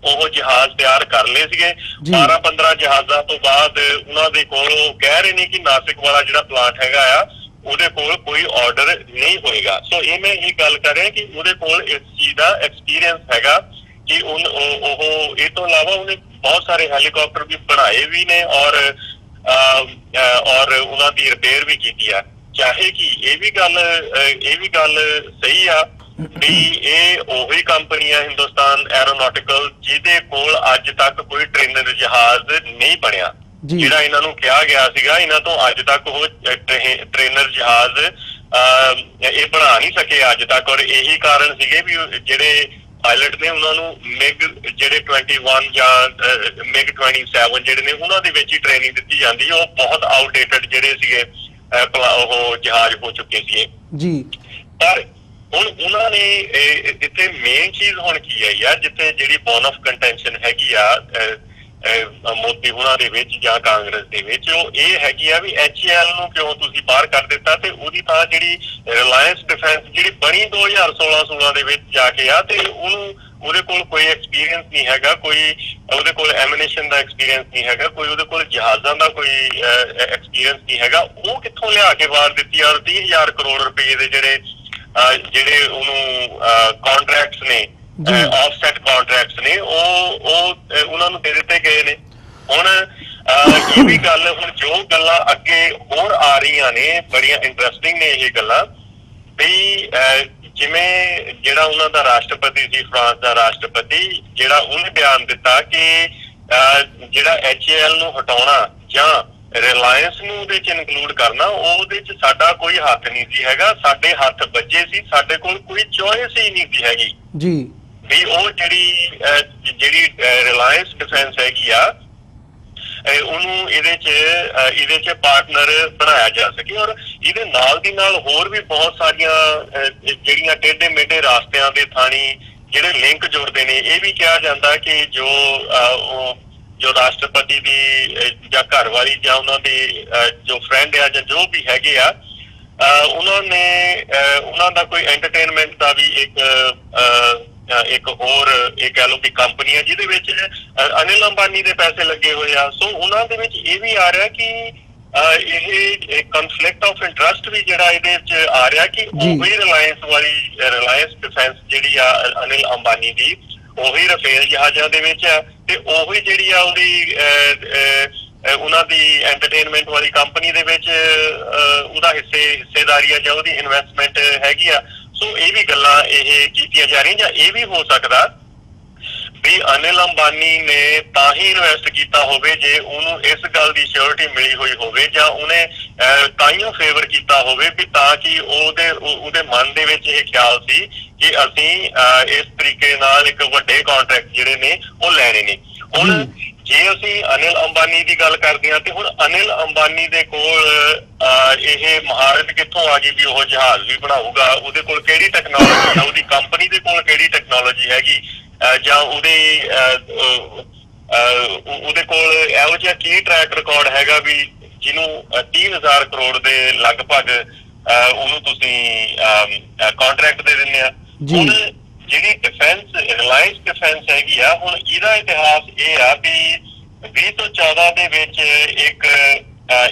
ਉਹ ਜਹਾਜ਼ ਤਿਆਰ ਕਰ ਲਏ ਸੀਗੇ। 12-15 ਜਹਾਜ਼ਾਂ ਤੋਂ ਬਾਅਦ ਉਹਨਾਂ ਦੇ ਕੋਲ ਕਹਿ ਰਹੇ ਨੇ ਕਿ ਨਾਸਿਕ ਵਾਲਾ ਜਿਹੜਾ ਪਲਾਂਟ ਹੈਗਾ ਆ ਉਹਦੇ ਕੋਲ ਕੋਈ ਆਰਡਰ ਨਹੀਂ ਹੋਏਗਾ। ਸੋ ਇਹ ਮੈਂ ਇਹ ਗੱਲ ਕਰ ਰਿਹਾ ਕਿ ਉਹਦੇ ਕੋਲ ਇਸ ਚੀਜ਼ ਦਾ ਐਕਸਪੀਰੀਅੰਸ ਹੈਗਾ ਕਿ ਉਹ ਇਹ ਤੋਂ ਇਲਾਵਾ ਉਹਨੇ ਬਹੁਤ ਸਾਰੇ ਹੈਲੀਕਾਪਟਰ ਵੀ ਬਣਾਏ ਵੀ ਨੇ ਔਰ ਉਹਨਾਂ ਦੀ ਰਿਪੇਅਰ ਵੀ ਕੀਤੀ ਆ। ਚਾਹੇ ਕਿ ਇਹ ਵੀ ਗੱਲ ਸਹੀ ਆ ਵੀ ਇਹ ਉਹੀ ਕੰਪਨੀ ਆ ਹਿੰਦੁਸਤਾਨ ਐਰੋਨੌਟਿਕਲ ਜਿਹਦੇ ਕੋਲ ਅੱਜ ਤੱਕ ਕੋਈ ਟ੍ਰੇਨਰ ਜਹਾਜ਼ ਨਹੀਂ ਬਣਿਆ, ਜਿਹੜਾ ਇਹਨਾਂ ਨੂੰ ਕਿਹਾ ਗਿਆ ਸੀਗਾ ਇਹਨਾਂ ਤੋਂ ਅੱਜ ਤੱਕ ਉਹ ਟ੍ਰੇਨਰ ਜਹਾਜ਼ ਇਹ ਬਣਾ ਨਹੀਂ ਸਕੇ ਅੱਜ ਤੱਕ। ਔਰ ਇਹੀ ਕਾਰਨ ਸੀਗੇ ਵੀ ਜਿਹੜੇ ਪਾਇਲਟ ਨੇ ਉਹਨਾਂ ਨੂੰ MiG ਜਿਹੜੇ 21 ਜਾਂ MiG 27 ਜਿਹੜੇ ਨੇ ਉਹਨਾਂ ਦੇ ਵਿੱਚ ਹੀ ਟ੍ਰੇਨਿੰਗ ਦਿੱਤੀ ਜਾਂਦੀ, ਉਹ ਬਹੁਤ ਆਊਟਡੇਟਡ ਜਿਹੜੇ ਸੀਗੇ ਉਹ ਜਹਾਜ਼ ਹੋ ਚੁੱਕੇ ਸੀ ਜੀ। ਪਰ ਹੁਣ ਉਹਨਾਂ ਨੇ ਇੱਥੇ ਮੇਨ ਚੀਜ਼ ਹੁਣ ਕੀ ਹੈ ਯਾਰ, ਜਿੱਥੇ ਜਿਹੜੀ ਬੋਨ ਆਫ ਕੰਟੈਂਸ਼ਨ ਹੈਗੀ ਆ ਮੋਦੀ ਹੁਣਾਂ ਦੇ ਵਿੱਚ ਜਾਂ ਕਾਂਗਰਸ ਦੇ ਵਿੱਚ, ਉਹ ਇਹ ਹੈਗੀ ਆ ਵੀ HAL ਨੂੰ ਕਿਉਂ ਤੁਸੀਂ ਬਾਹਰ ਕਰ ਦਿੱਤਾ ਤੇ ਉਹਦੀ ਥਾਂ ਜਿਹੜੀ ਰਿਲਾਇੰਸ ਡਿਫੈਂਸ ਜਿਹੜੀ ਬਣੀ 2016 ਦੇ ਵਿੱਚ ਜਾ ਕੇ ਆ ਤੇ ਉਹਦੇ ਕੋਲ ਕੋਈ ਐਕਸਪੀਰੀਅੰਸ ਨਹੀਂ ਹੈਗਾ, ਕੋਈ ਉਹਦੇ ਕੋਲ ਐਮੂਨੇਸ਼ਨ ਦਾ ਐਕਸਪੀਰੀਅੰਸ ਨਹੀਂ ਹੈਗਾ, ਕੋਈ ਉਹਦੇ ਕੋਲ ਜਹਾਜ਼ਾਂ ਦਾ ਕੋਈ ਐਕਸਪੀਰੀਅੰਸ ਨਹੀਂ ਹੈਗਾ। ਉਹ ਕਿੱਥੋਂ ਲਿਆ ਕੇ ਬਾਹਰ ਦਿੱਤੀ ਔਰ 30,000 ਕਰੋੜ ਰੁਪਏ ਦੇ ਜਿਹੜੇ ਉਹਨੂੰ ਕੰਟਰੈਕਟਸ ਨੇ ਆਫਸੈਟ ਕੰਟਰੈਕਟਸ ਨੇ ਉਹ ਉਹਨਾਂ ਨੂੰ ਦੇ ਦਿੱਤੇ ਗਏ ਨੇ। ਹੁਣ ਇਹ ਵੀ ਗੱਲ ਹੁਣ ਜੋ ਗੱਲਾਂ ਅੱਗੇ ਹੋਰ ਆ ਰਹੀਆਂ ਨੇ ਬੜੀਆਂ ਇੰਟਰਸਟਿੰਗ ਨੇ ਇਹ ਗੱਲਾਂ ਵੀ ਜਿਵੇਂ ਜਿਹੜਾ ਉਹਨਾਂ ਦਾ ਰਾਸ਼ਟਰਪਤੀ ਸੀ ਫਰਾਂਸ ਦਾ ਰਾਸ਼ਟਰਪਤੀ, ਜਿਹੜਾ ਉਹਨੇ ਬਿਆਨ ਦਿੱਤਾ ਕਿ ਜਿਹੜਾ HAL ਨੂੰ ਹਟਾਉਣਾ ਜਾਂ ਰਿਲਾਇੰਸ ਨੂੰ ਉਹਦੇ ਚ ਇਨਕਲੂਡ ਕਰਨਾ, ਉਹਦੇ ਚ ਸਾਡਾ ਕੋਈ ਹੱਥ ਨਹੀਂ ਸੀ ਹੈਗਾ। ਸਾਡੇ ਹੱਥ ਵੱਜੇ ਸੀ, ਸਾਡੇ ਕੋਲ ਕੋਈ ਚੋਇਸ ਹੀ ਨਹੀਂ ਸੀ ਹੈਗੀ ਜੀ ਵੀ ਉਹ ਜਿਹੜੀ ਰਿਲਾਇੰਸ ਡਿਫੈਂਸ ਹੈਗੀ ਆ ਉਹਨੂੰ ਇਹਦੇ ਚ ਪਾਰਟਨਰ ਬਣਾਇਆ ਜਾ ਸਕੇ। ਔਰ ਇਹਦੇ ਨਾਲ ਦੀ ਨਾਲ ਹੋਰ ਵੀ ਬਹੁਤ ਸਾਰੀਆਂ ਜਿਹੜੀਆਂ ਟੇਢੇ ਮੇਢੇ ਰਾਸਤਿਆਂ ਦੇ ਥਾਣੀ ਜਿਹੜੇ ਲਿੰਕ ਜੁੜਦੇ ਨੇ। ਇਹ ਵੀ ਕਿਹਾ ਜਾਂਦਾ ਕਿ ਜੋ ਰਾਸ਼ਟਰਪਤੀ ਦੀ ਜਾਂ ਘਰ ਵਾਲੀ ਜਾਂ ਉਹਨਾਂ ਦੇ ਜੋ ਫਰੈਂਡ ਆ ਜਾਂ ਜੋ ਵੀ ਹੈਗੇ ਆ, ਉਹਨਾਂ ਦਾ ਕੋਈ ਐਂਟਰਟੇਨਮੈਂਟ ਦਾ ਵੀ ਇੱਕ ਹੋਰ ਇਹ ਕਹਿ ਲਓ ਕਿ ਕੰਪਨੀ ਹੈ ਜਿਹਦੇ ਵਿੱਚ ਅਨਿਲ ਅੰਬਾਨੀ ਦੇ ਪੈਸੇ ਲੱਗੇ ਹੋਏ ਆ। ਸੋ ਉਹਨਾਂ ਦੇ ਵਿੱਚ ਇਹ ਵੀ ਆ ਰਿਹਾ ਕਿ ਇਹ ਕਨਫਲਿਕਟ ਆਫ ਇੰਟਰਸਟ ਵੀ ਜਿਹੜਾ ਇਹਦੇ ਵਿੱਚ ਆ ਰਿਹਾ ਕਿ ਉਹੀ ਰਿਲਾਇੰਸ ਡਿਫੈਂਸ ਜਿਹੜੀ ਆ ਅਨਿਲ ਅੰਬਾਨੀ ਦੀ, ਉਹੀ ਰਫੇਲ ਜਹਾਜ਼ਾਂ ਦੇ ਵਿੱਚ ਆ ਤੇ ਉਹੀ ਜਿਹੜੀ ਆ ਉਹਨਾਂ ਦੀ ਐਂਟਰਟੇਨਮੈਂਟ ਵਾਲੀ ਕੰਪਨੀ ਦੇ ਵਿੱਚ ਉਹਦਾ ਹਿੱਸੇਦਾਰੀ ਆ ਜਾਂ ਉਹਦੀ ਇਨਵੈਸਟਮੈਂਟ ਹੈਗੀ ਆ। ਸੋ ਇਹ ਵੀ ਗੱਲਾਂ ਇਹ ਕੀਤੀਆਂ ਜਾ ਰਹੀਆਂ ਜਾਂ ਇਹ ਵੀ ਹੋ ਸਕਦਾ ਵੀ ਅਨਿਲ ਅੰਬਾਨੀ ਨੇ ਤਾਂ ਹੀ ਇਨਵੈਸਟ ਕੀਤਾ ਹੋਵੇ ਜੇ ਉਹਨੂੰ ਇਸ ਗੱਲ ਦੀ ਸ਼ੋਰਟੀ ਮਿਲੀ ਹੋਈ ਹੋਵੇ ਜਾਂ ਉਹਨੇ ਤਾਈਓ ਫੇਵਰ ਕੀਤਾ ਹੋਵੇ ਵੀ ਤਾਂ ਕਿ ਉਹਦੇ ਮਨ ਦੇ ਵਿੱਚ ਇਹ ਖਿਆਲ ਸੀ ਕਿ ਅਸੀਂ ਇਸ ਤਰੀਕੇ ਨਾਲ ਇੱਕ ਵੱਡੇ ਕੰਟਰੈਕਟ ਜਿਹੜੇ ਨੇ ਉਹ ਲੈਣੇ ਨੇ। ਹੁਣ ਜੇ ਅਸੀਂ ਅਨਿਲ ਅੰਬਾਨੀ ਦੀ ਗੱਲ ਕਰਦੇ ਹਾਂ ਤੇ ਹੁਣ ਅਨਿਲ ਅੰਬਾਨੀ ਦੇ ਕੋਲ ਇਹ ਮਹਾਰਤ ਕਿੱਥੋਂ ਆ ਗਈ ਵੀ ਉਹ ਜਹਾਜ਼ ਵੀ ਬਣਾਊਗਾ? ਉਹਦੇ ਕੋਲ ਕਿਹੜੀ ਟੈਕਨੋਲੋਜੀ ਆ? ਉਹਦੀ ਕੰਪਨੀ ਦੇ ਕੋਲ ਕਿਹੜੀ ਟੈਕਨੋਲੋਜੀ ਹੈਗੀ? ਜਾਂ ਉਹਦੇ ਕੋਲ ਇਹੋ ਜਿਹਾ ਕੀ ਟਰੈਕ ਰਿਕਾਰਡ ਹੈਗਾ ਵੀ ਜਿਹਨੂੰ 30,000 ਕਰੋੜ ਦੇ ਲਗਭਗ ਉਹਨੂੰ ਤੁਸੀਂ ਕੰਟਰੈਕਟ ਦੇ ਦਿੰਦੇ ਆ। ਹੁਣ ਜਿਹੜੀ ਡਿਫੈਂਸ ਰਿਲਾਇੰਸ ਡਿਫੈਂਸ ਹੈਗੀ ਆ, ਹੁਣ ਇਹਦਾ ਇਤਿਹਾਸ ਇਹ ਆ ਵੀ 2014 ਦੇ ਵਿੱਚ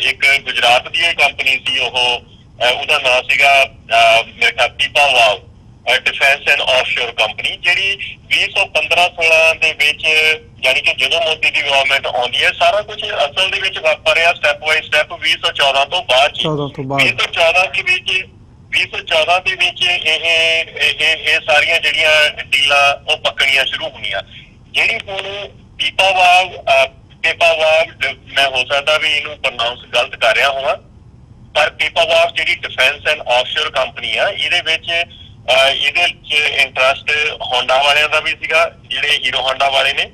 ਇੱਕ ਗੁਜਰਾਤ ਦੀ ਕੰਪਨੀ ਸੀ, ਉਹਦਾ ਨਾਮ ਸੀਗਾ ਮੇਰੇ ਖਿਆਲ ਪੀਪਾਵਾਵ ਡਿਫੈਂਸ ਐਂਡ ਆਫਸ਼ੋਰ ਕੰਪਨੀ, ਜਿਹੜੀ 2015-16 ਦੇ ਵਿੱਚ ਯਾਨੀ ਕਿ ਜਦੋਂ ਮੋਦੀ ਦੀ ਗਵਰਨਮੈਂਟ ਆਉਂਦੀ ਹੈ ਸਾਰਾ ਕੁਝ ਅਸਲ ਦੇ ਵਿੱਚ ਵਾਪਰਿਆ ਸਟੈਪ ਬਾਈ ਸਟੈਪ 2014 ਤੋਂ ਬਾਅਦ। 2014 ਦੇ ਵਿੱਚ ਇਹ ਸਾਰੀਆਂ ਜਿਹੜੀਆਂ ਡੀਲਾਂ ਉਹ ਪੱਕਣੀਆਂ ਸ਼ੁਰੂ ਹੋਣੀਆਂ। ਜਿਹੜੀ ਹੁਣ ਪੀਪਾਵਾਵ ਮੈਂ ਹੋ ਸਕਦਾ ਵੀ ਇਹਨੂੰ ਪ੍ਰੋਨਾਉਂਸ ਗਲਤ ਕਰ ਰਿਹਾ ਹੋਵਾਂ, ਪਰ ਪੀਪਾਵਾਵ ਜਿਹੜੀ ਡਿਫੈਂਸ ਐਂਡ ਆਫਸ਼ੋਰ ਕੰਪਨੀ ਆ, ਇਹਦੇ ਵਿੱਚ ਇੰਟਰਸਟ ਹੋਂਡਾ ਵਾਲਿਆਂ ਦਾ ਵੀ ਸੀਗਾ, ਜਿਹੜੇ ਹੀਰੋ ਹੋਂਡਾ ਵਾਲੇ ਨੇ,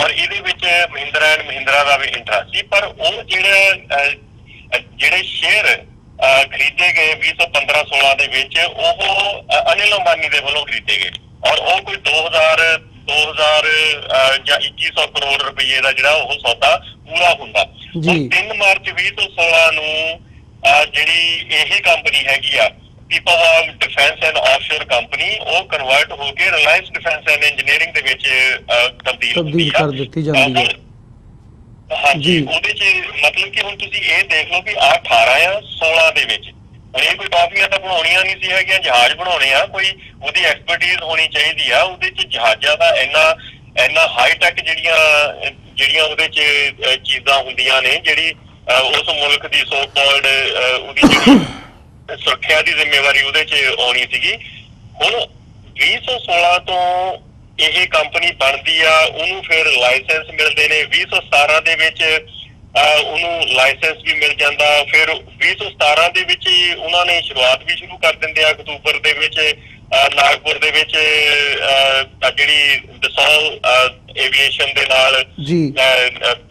ਔਰ ਇਹਦੇ ਵਿੱਚ ਮਹਿੰਦਰਾ ਦਾ ਵੀ ਇੰਟਰਸਟ ਸੀ। ਪਰ ਉਹ ਜਿਹੜੇ ਸ਼ੇਅਰ ਖਰੀਦੇ ਗਏ 2015-16 ਦੇ ਵਿੱਚ ਉਹ ਅਨਿਲ ਅੰਬਾਨੀ ਦੇ ਵੱਲੋਂ ਖਰੀਦੇ ਗਏ ਔਰ ਉਹ ਕੋਈ 2000 ਜਾਂ 2100 ਕਰੋੜ ਰੁਪਏ ਦਾ ਜਿਹੜਾ ਉਹ ਸੌਦਾ ਪੂਰਾ ਹੁੰਦਾ। 3 ਮਾਰਚ 2016 ਨੂੰ ਜਿਹੜੀ ਇਹ ਕੰਪਨੀ ਹੈਗੀ ਆ ਪੀਪਾਵਾਵ ਡਿਫੈਂਸ ਐਂਡ ਆਫਸ਼ੋਰ ਕੰਪਨੀ, ਉਹ ਕਨਵਰਟ ਹੋ ਕੇ ਰਿਲਾਇੰਸ ਡਿਫੈਂਸ ਐਂਡ ਇੰਜੀਨੀਅਰਿੰਗ ਦੇ ਵਿੱਚ ਤਬਦੀਲ ਕਰ ਦਿੱਤੀ ਜਾਂਦੀ ਹੈ। ਹਾਂਜੀ, ਉਹਦੇ ਚ ਮਤਲਬ ਕਿ ਹੁਣ ਤੁਸੀਂ ਇਹ ਦੇਖ ਲਓ ਕਿ 18 ਆ 16 ਦੇ ਵਿੱਚ ਇਹ ਕੋਈ ਟਾਪੀਆਂ ਤਾਂ ਬਣਾਉਣੀਆਂ ਨਹੀਂ ਸੀ ਹੈਗੀਆਂ, ਜਹਾਜ਼ ਬਣਾਉਣੇ ਆ, ਕੋਈ ਉਹਦੀ ਐਕਸਪਰਟੀਜ਼ ਹੋਣੀ ਚਾਹੀਦੀ ਆ। ਉਹਦੇ ਚ ਜਹਾਜ਼ਾਂ ਦਾ ਇੰਨਾ ਹਾਈ ਟੈਕ ਜਿਹੜੀਆਂ ਉਹਦੇ ਚ ਚੀਜ਼ਾਂ ਹੁੰਦੀਆਂ ਨੇ, ਜਿਹੜੀ ਉਸ ਮੁਲਕ ਦੀ ਸੋ ਕਾਲਡ ਉਹਦੀ ਜਿਹੜੀ ਸੁਰੱਖਿਆ ਦੀ ਜ਼ਿੰਮੇਵਾਰੀ ਉਹਦੇ ਚ ਆਉਣੀ ਸੀਗੀ। ਹੁਣ 2016 ਤੋਂ ਇਹ ਕੰਪਨੀ ਬਣਦੀ ਆ, ਉਹਨੂੰ ਫਿਰ ਲਾਇਸੈਂਸ ਮਿਲਦੇ ਨੇ। 2017 ਦੇ ਵਿੱਚ ਉਹਨੂੰ ਲਾਇਸੈਂਸ ਵੀ ਮਿਲ ਜਾਂਦਾ। ਫਿਰ 2017 ਦੇ ਵਿੱਚ ਹੀ ਉਹਨਾਂ ਨੇ ਸ਼ੁਰੂਆਤ ਵੀ ਸ਼ੁਰੂ ਕਰ ਦਿੰਦੇ ਆ। ਅਕਤੂਬਰ ਦੇ ਵਿੱਚ ਨਾਗਪੁਰ ਦੇ ਵਿੱਚ ਜਿਹੜੀ ਦਸੌਲ ਏਵੀਏਸ਼ਨ ਦੇ ਨਾਲ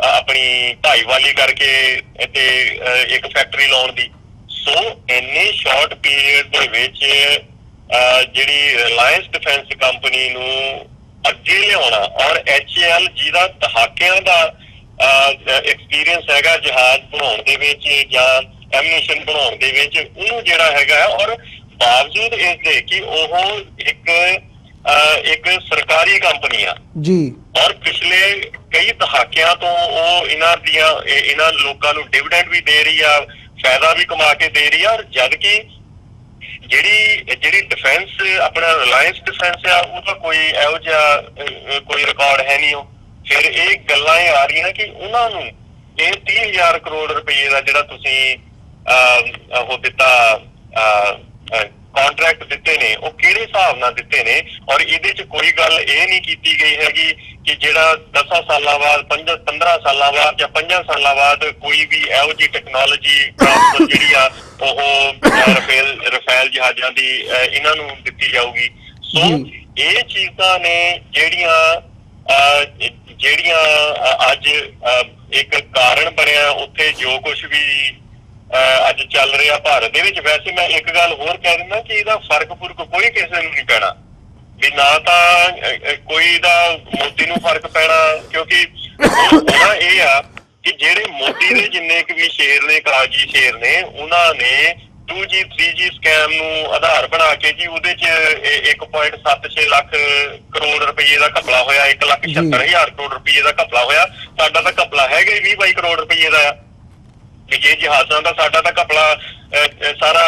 ਆਪਣੀ ਭਾਈਵਾਲੀ ਕਰਕੇ ਤੇ ਇੱਕ ਫੈਕਟਰੀ ਲਾਉਣ ਦੀ। ਸੋ ਇੰਨੇ ਸ਼ਾਰਟ ਪੀਰੀਅਡ ਦੇ ਵਿੱਚ ਜਿਹੜੀ ਰਿਲਾਇੰਸ ਡਿਫੈਂਸ ਕੰਪਨੀ ਨੂੰ ਅੱਗੇ ਲਿਆਉਣਾ ਔਰ HAL ਜਿਹਦਾ ਦਹਾਕਿਆਂ ਦਾ ਐਕਸਪੀਰੀਅੰਸ ਹੈਗਾ ਜਹਾਜ਼ ਬਣਾਉਣ ਦੇ ਵਿੱਚ ਜਾਂ ਐਮਨੀਸ਼ਨ ਬਣਾਉਣ ਦੇ ਵਿੱਚ, ਉਹਨੂੰ ਜਿਹੜਾ ਹੈਗਾ ਔਰ ਬਾਵਜੂਦ ਇਸ ਦੇ ਕਿ ਉਹ ਇੱਕ ਸਰਕਾਰੀ ਕੰਪਨੀ ਆ ਜੀ ਔਰ ਪਿਛਲੇ ਕਈ ਦਹਾਕਿਆਂ ਤੋਂ ਉਹ ਇਹਨਾਂ ਲੋਕਾਂ ਨੂੰ ਡਿਵੀਡੈਂਡ ਵੀ ਦੇ ਰਹੀ ਆ, ਫਾਇਦਾ ਵੀ ਕਮਾ ਕੇ ਦੇ ਰਹੀ ਆ। ਔਰ ਜਦ ਕਿ ਜਿਹੜੀ ਡਿਫੈਂਸ ਆਪਣਾ ਰਿਲਾਇੰਸ ਡਿਫੈਂਸ ਆ ਉਹਦਾ ਕੋਈ ਇਹੋ ਜਿਹਾ ਕੋਈ ਰਿਕਾਰਡ ਹੈ ਨਹੀਂ। ਫਿਰ ਇਹ ਗੱਲਾਂ ਇਹ ਆ ਰਹੀਆਂ ਕਿ ਉਹਨਾਂ ਨੂੰ ਇਹ 30,000 ਕਰੋੜ ਰੁਪਏ ਦਾ ਜਿਹੜਾ ਤੁਸੀਂ ਉਹ ਦਿੱਤਾ ਕੰਟਰੈਕਟ ਦਿੱਤੇ ਨੇ ਉਹ ਕਿਹੜੇ ਹਿਸਾਬ ਨਾਲ ਦਿੱਤੇ ਨੇ। ਔਰ ਇਹਦੇ 'ਚ ਕੋਈ ਗੱਲ ਇਹ ਨਹੀਂ ਕੀਤੀ ਗਈ ਹੈਗੀ ਕਿ ਜਿਹੜਾ 10 ਸਾਲਾਂ ਬਾਅਦ 15 ਸਾਲਾਂ ਬਾਅਦ ਜਾਂ 5 ਸਾਲਾਂ ਬਾਅਦ ਕੋਈ ਵੀ ਇਹੋ ਜਿਹੀ ਟੈਕਨੋਲੋਜੀ ਜਿਹੜੀ ਆ ਉਹ ਰਫੇਲ ਜਹਾਜ਼ਾਂ ਦੀ ਇਹਨਾਂ ਨੂੰ ਦਿੱਤੀ ਜਾਊਗੀ। ਸੋ ਇਹ ਚੀਜ਼ਾਂ ਨੇ ਜਿਹੜੀਆਂ ਅੱਜ ਇੱਕ ਕਾਰਨ ਬਣਿਆ ਉੱਥੇ ਜੋ ਕੁਛ ਵੀ ਅੱਜ ਚੱਲ ਰਿਹਾ ਭਾਰਤ ਦੇ ਵਿੱਚ। ਵੈਸੇ ਮੈਂ ਇੱਕ ਗੱਲ ਹੋਰ ਕਹਿ ਦਿੰਦਾ ਕਿ ਇਹਦਾ ਫਰਕ ਕੋਈ ਕਿਸੇ ਨੂੰ ਨਹੀਂ ਪੈਣਾ ਵੀ, ਨਾ ਤਾਂ ਕੋਈ ਦਾ ਮੋਦੀ ਨੂੰ ਫਰਕ ਪੈਣਾ, ਕਿਉਂਕਿ ਉਹਨਾਂ ਇਹ ਆ ਕਿ ਜਿਹੜੇ ਮੋਦੀ ਦੇ ਜਿੰਨੇ ਕੁ ਵੀ ਸ਼ੇਰ ਨੇ, ਕਾਗਜ਼ੀ ਸ਼ੇਰ ਨੇ, ਉਹਨਾਂ ਨੇ 2G 3G ਸਕੈਮ ਨੂੰ ਆਧਾਰ ਬਣਾ ਕੇ ਜੀ ਉਹਦੇ 'ਚ 1.76 ਲੱਖ ਕਰੋੜ ਰੁਪਈਏ ਦਾ ਘਪਲਾ ਹੋਇਆ, 1,76,000 ਕਰੋੜ ਰੁਪਈਏ ਦਾ ਘਪਲਾ ਹੋਇਆ। ਸਾਡਾ ਤਾਂ ਘਪਲਾ ਹੈਗਾ ਹੀ 20-22 ਕਰੋੜ ਰੁਪਈਏ ਦਾ ਆ ਵੀ ਜੇ ਜਹਾਜ਼ਾਂ ਦਾ ਸਾਡਾ ਤਾਂ ਘਪਲਾ ਸਾਰਾ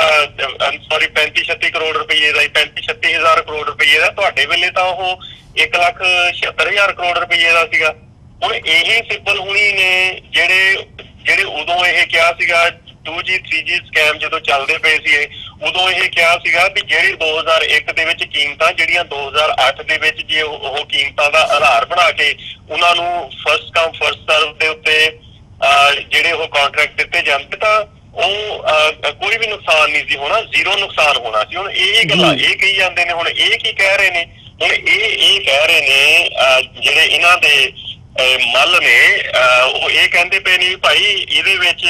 35-36 ਕਰੋੜ ਰੁਪਈਏ ਦਾ, 35-36 ਹਜ਼ਾਰ ਕਰੋੜ ਰੁਪਈਏ ਦਾ। ਤੁਹਾਡੇ ਵੇਲੇ ਤਾਂ ਉਹ 1,76,000 ਕਰੋੜ ਰੁਪਈਏ ਦਾ ਸੀਗਾ। ਹੁਣ ਇਹ ਸਿੱਬਲ ਹੁਣੀ ਨੇ ਜਿਹੜੇ ਉਦੋਂ ਇਹ ਕਿਹਾ ਸੀਗਾ 2G 3G ਸਕੈਮ ਜਦੋਂ ਚੱਲਦੇ ਪਏ ਸੀ, ਉਦੋਂ ਇਹ ਕਿਹਾ ਸੀਗਾ ਵੀ ਜਿਹੜੇ 2001 ਦੇ ਵਿੱਚ ਕੀਮਤਾਂ ਜਿਹੜੀਆਂ 2008 ਦੇ ਵਿੱਚ ਜੇ ਉਹ ਕੀਮਤਾਂ ਦਾ ਆਧਾਰ ਬਣਾ ਕੇ ਉਹਨਾਂ ਨੂੰ ਫਸਟ ਕਮ ਫਸਟ ਸਰਵ ਦੇ ਉੱਤੇ ਜਿਹੜੇ ਉਹ ਕੰਟਰੈਕਟ ਦਿੱਤੇ ਜਾਂਦੇ ਤਾਂ ਉਹ ਕੋਈ ਵੀ ਨੁਕਸਾਨ ਨਹੀਂ ਸੀ ਹੋਣਾ, ਜ਼ੀਰੋ ਨੁਕਸਾਨ ਹੋਣਾ ਸੀ। ਹੁਣ ਇਹ ਗੱਲਾਂ ਇਹ ਕਹੀ ਜਾਂਦੇ ਨੇ, ਹੁਣ ਇਹ ਕੀ ਕਹਿ ਰਹੇ ਨੇ? ਹੁਣ ਇਹ ਕਹਿ ਰਹੇ ਨੇ ਜਿਹੜੇ ਇਹਨਾਂ ਦੇ ਮੱਲ ਨੇ, ਉਹ ਇਹ ਕਹਿੰਦੇ ਪਏ ਨੇ ਭਾਈ ਇਹਦੇ ਵਿੱਚ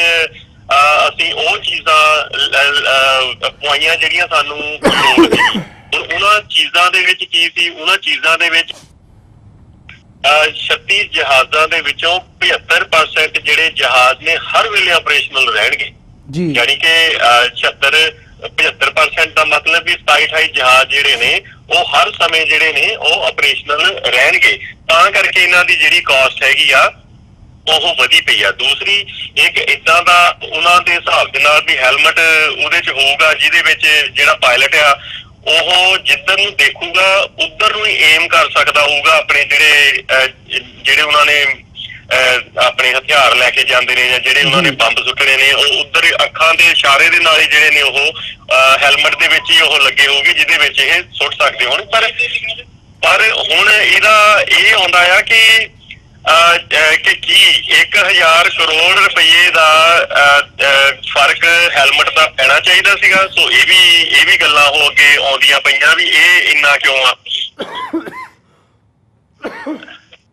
ਅਸੀਂ ਉਹ ਚੀਜ਼ਾਂ ਪੁਆਈਆਂ ਜਿਹੜੀਆਂ ਸਾਨੂੰ ਲੋੜ ਸੀ। ਉਹਨਾਂ ਚੀਜ਼ਾਂ ਦੇ ਵਿੱਚ ਕੀ ਸੀ? ਉਹਨਾਂ ਚੀਜ਼ਾਂ ਦੇ ਵਿੱਚ 36 ਜਹਾਜ਼ਾਂ ਦੇ ਵਿੱਚੋਂ 75% ਜਿਹੜੇ ਜਹਾਜ਼ ਨੇ ਹਰ ਵੇਲੇ ਆਪਰੇਸ਼ਨਲ ਰਹਿਣਗੇ। ਯਾਨੀ ਕਿ 75% ਦਾ ਮਤਲਬ ਵੀ 27-28 ਜਹਾਜ਼ ਜਿਹੜੇ ਨੇ ਉਹ ਹਰ ਸਮੇਂ ਜਿਹੜੇ ਨੇ ਉਹ ਆਪਰੇਸ਼ਨਲ ਰਹਿਣਗੇ। ਤਾਂ ਕਰਕੇ ਇਹਨਾਂ ਦੀ ਜਿਹੜੀ ਕਾਸਟ ਹੈਗੀ ਆ ਉਹ ਵਧੀ ਪਈ ਆ। ਦੂਸਰੀ ਇੱਕ ਏਦਾਂ ਦਾ ਉਹਨਾਂ ਦੇ ਹਿਸਾਬ ਦੇ ਨਾਲ ਵੀ ਹੈਲਮਟ ਉਹਦੇ 'ਚ ਹੋਊਗਾ ਜਿਹਦੇ ਵਿੱਚ ਜਿਹੜਾ ਪਾਇਲਟ ਆ ਉਹ ਜਿੱਧਰ ਨੂੰ ਦੇਖੂਗਾ ਉੱਧਰ ਨੂੰ ਹੀ ਏਮ ਕਰ ਸਕਦਾ ਹੋਊਗਾ। ਆਪਣੇ ਜਿਹੜੇ ਉਹਨਾਂ ਨੇ ਆਪਣੇ ਹਥਿਆਰ ਲੈ ਕੇ ਜਾਂਦੇ ਨੇ ਜਾਂ ਜਿਹੜੇ ਉਹਨਾਂ ਨੇ ਬੰਬ ਸੁੱਟਣੇ ਨੇ ਉਹ ਉੱਧਰ ਅੱਖਾਂ ਦੇ ਇਸ਼ਾਰੇ ਦੇ ਨਾਲ ਹੀ ਜਿਹੜੇ ਨੇ ਉਹ ਹੈਲਮਟ ਦੇ ਵਿੱਚ ਹੀ ਉਹ ਲੱਗੇ ਹੋਊਗੇ ਜਿਹਦੇ ਵਿੱਚ ਇਹ ਸੁੱਟ ਸਕਦੇ ਹੋਣ। ਪਰ ਹੁਣ ਇਹਦਾ ਇਹ ਆਉਂਦਾ ਆ ਕਿ ਕੀ 1,000 ਕਰੋੜ ਰੁਪਈਏ ਦਾ ਫਰਕ ਹੈਲਮਟ ਦਾ ਪੈਣਾ ਚਾਹੀਦਾ ਸੀਗਾ। ਸੋ ਇਹ ਵੀ ਗੱਲਾਂ ਹੋ ਅੱਗੇ ਆਉਂਦੀਆਂ ਪਈਆਂ ਵੀ ਇਹ ਇੰਨਾ ਕਿਉਂ ਆ।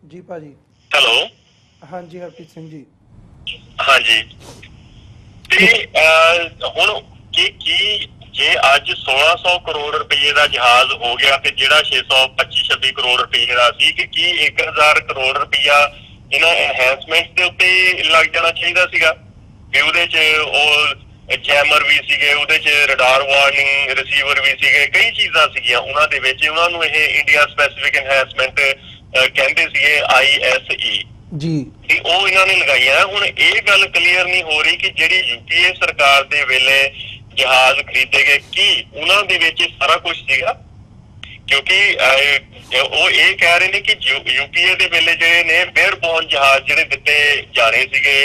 ਜੀ ਭਾਜੀ। ਹੈਲੋ। ਹਾਂਜੀ ਹਰਪ੍ਰੀਤ ਸਿੰਘ ਜੀ। ਹਾਂਜੀ ਤੇ ਹੁਣ ਕੀ ਜੇ ਅੱਜ 1,600 ਕਰੋੜ ਰੁਪਈਏ ਦਾ ਜਹਾਜ਼ ਹੋ ਗਿਆ ਤੇ ਜਿਹੜਾ 625-26 ਕਰੋੜ ਰੁਪਈਏ ਦਾ ਸੀ ਕਿ ਕੀ 1,000 ਕਰੋੜ ਰੁਪਈਆ ਇਹਨਾਂ ਐਨਹੈਂਸਮੈਂਟ ਦੇ ਉੱਤੇ ਲੱਗ ਜਾਣਾ ਚਾਹੀਦਾ ਸੀਗਾ ਵੀ ਉਹਦੇ 'ਚ ਉਹ ਜੈਮਰ ਵੀ ਸੀਗੇ, ਉਹਦੇ 'ਚ ਰਡਾਰ ਵਾਰਨਿੰਗ ਰਿਸੀਵਰ ਵੀ ਸੀਗੇ, ਕਈ ਚੀਜ਼ਾਂ ਸੀਗੀਆਂ ਉਹਨਾਂ ਦੇ ਵਿੱਚ। ਉਹਨਾਂ ਨੂੰ ਇਹ ਇੰਡੀਆ ਸਪੈਸੀਫਿਕ ਐਨਹੈਂਸਮੈਂਟ ਕਹਿੰਦੇ ਸੀਗੇ ISE ਜੀ ਵੀ ਉਹ ਇਹਨਾਂ ਨੇ ਲਗਾਈਆਂ। ਹੁਣ ਇਹ ਗੱਲ ਕਲੀਅਰ ਨਹੀਂ ਹੋ ਰਹੀ ਕਿ ਜਿਹੜੀ UPA ਸਰਕਾਰ ਦੇ ਵੇਲੇ ਜਹਾਜ਼ ਖਰੀਦੇ ਗਏ ਕੀ ਉਹਨਾਂ ਦੇ ਵਿੱਚ ਸਾਰਾ ਕੁਝ ਸੀਗਾ, ਕਿਉਂਕਿ ਉਹ ਇਹ ਕਹਿ ਰਹੇ ਨੇ ਕਿ UPA ਦੇ ਵੇਲੇ ਜਿਹੜੇ ਨੇ ਵੇਅਰਬੋਰਨ ਜਹਾਜ਼ ਜਿਹੜੇ ਦਿੱਤੇ ਜਾਣੇ ਸੀਗੇ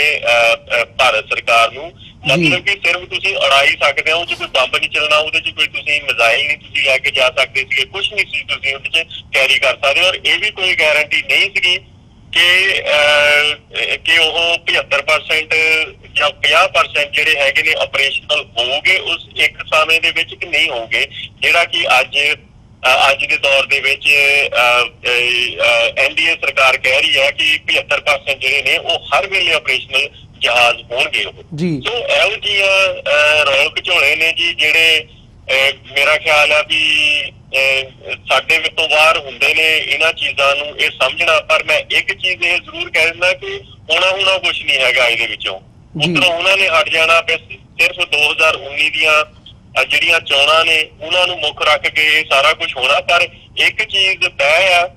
ਭਾਰਤ ਸਰਕਾਰ ਨੂੰ, ਮਤਲਬ ਕਿ ਸਿਰਫ ਤੁਸੀਂ ਉਡਾਈ ਸਕਦੇ ਹੋ, ਉਹਦੇ 'ਚ ਕੋਈ ਬੰਬ ਨਹੀਂ ਚੱਲਣਾ, ਉਹਦੇ 'ਚ ਕੋਈ ਤੁਸੀਂ ਮਿਜ਼ਾਈਲ ਨਹੀਂ ਤੁਸੀਂ ਲੈ ਕੇ ਜਾ ਸਕਦੇ ਸੀਗੇ, ਕੁਛ ਨਹੀਂ ਸੀ ਤੁਸੀਂ ਉਹਦੇ 'ਚ ਕੈਰੀ ਕਰ ਸਕਦੇ। ਔਰ ਇਹ ਵੀ ਕੋਈ ਗਾਰੰਟੀ ਨਹੀਂ ਸੀਗੀ ਕਿ ਉਹ 75% ਜਾਂ 50% ਜਿਹੜੇ ਹੈਗੇ ਨੇ ਆਪਰੇਸ਼ਨਲ ਹੋਊਗੇ ਉਸ ਇੱਕ ਸਮੇਂ ਦੇ ਵਿੱਚ ਕਿ ਨਹੀਂ ਹੋਊਗੇ, ਜਿਹੜਾ ਕਿ ਅੱਜ ਦੇ ਦੌਰ ਦੇ ਵਿੱਚ NDA ਸਰਕਾਰ ਕਹਿ ਰਹੀ ਹੈ ਕਿ 75% ਜਿਹੜੇ ਨੇ ਉਹ ਹਰ ਵੇਲੇ ਆਪਰੇਸ਼ਨਲ ਜਹਾਜ਼ ਹੋਣਗੇ ਉਹ। ਸੋ ਇਹੋ ਜਿਹੀਆਂ ਰੌਲ ਘਚੋਲੇ ਨੇ ਜੀ ਜਿਹੜੇ ਮੇਰਾ ਖਿਆਲ ਆ ਵੀ ਸਾਡੇ ਵਿੱਚੋਂ ਬਾਹਰ ਹੁੰਦੇ ਨੇ ਇਹਨਾਂ ਚੀਜ਼ਾਂ ਨੂੰ ਇਹ ਸਮਝਣਾ। ਪਰ ਮੈਂ ਇੱਕ ਚੀਜ਼ ਇਹ ਜ਼ਰੂਰ ਕਹਿ ਦਿੰਦਾ ਕਿ ਹੋਣਾ ਕੁਛ ਨਹੀਂ ਹੈਗਾ ਇਹਦੇ ਵਿੱਚੋਂ। ਉੱਧਰੋਂ ਉਹਨਾਂ ਨੇ ਹਟ ਜਾਣਾ, ਸਿਰਫ 2019 ਦੀਆਂ ਜਿਹੜੀਆਂ ਚੋਣਾਂ ਨੇ ਉਹਨਾਂ ਨੂੰ ਮੁੱਖ ਰੱਖ ਕੇ ਇਹ ਸਾਰਾ ਕੁਛ ਹੋਣਾ। ਪਰ ਇੱਕ ਚੀਜ਼ ਤੈਅ ਆ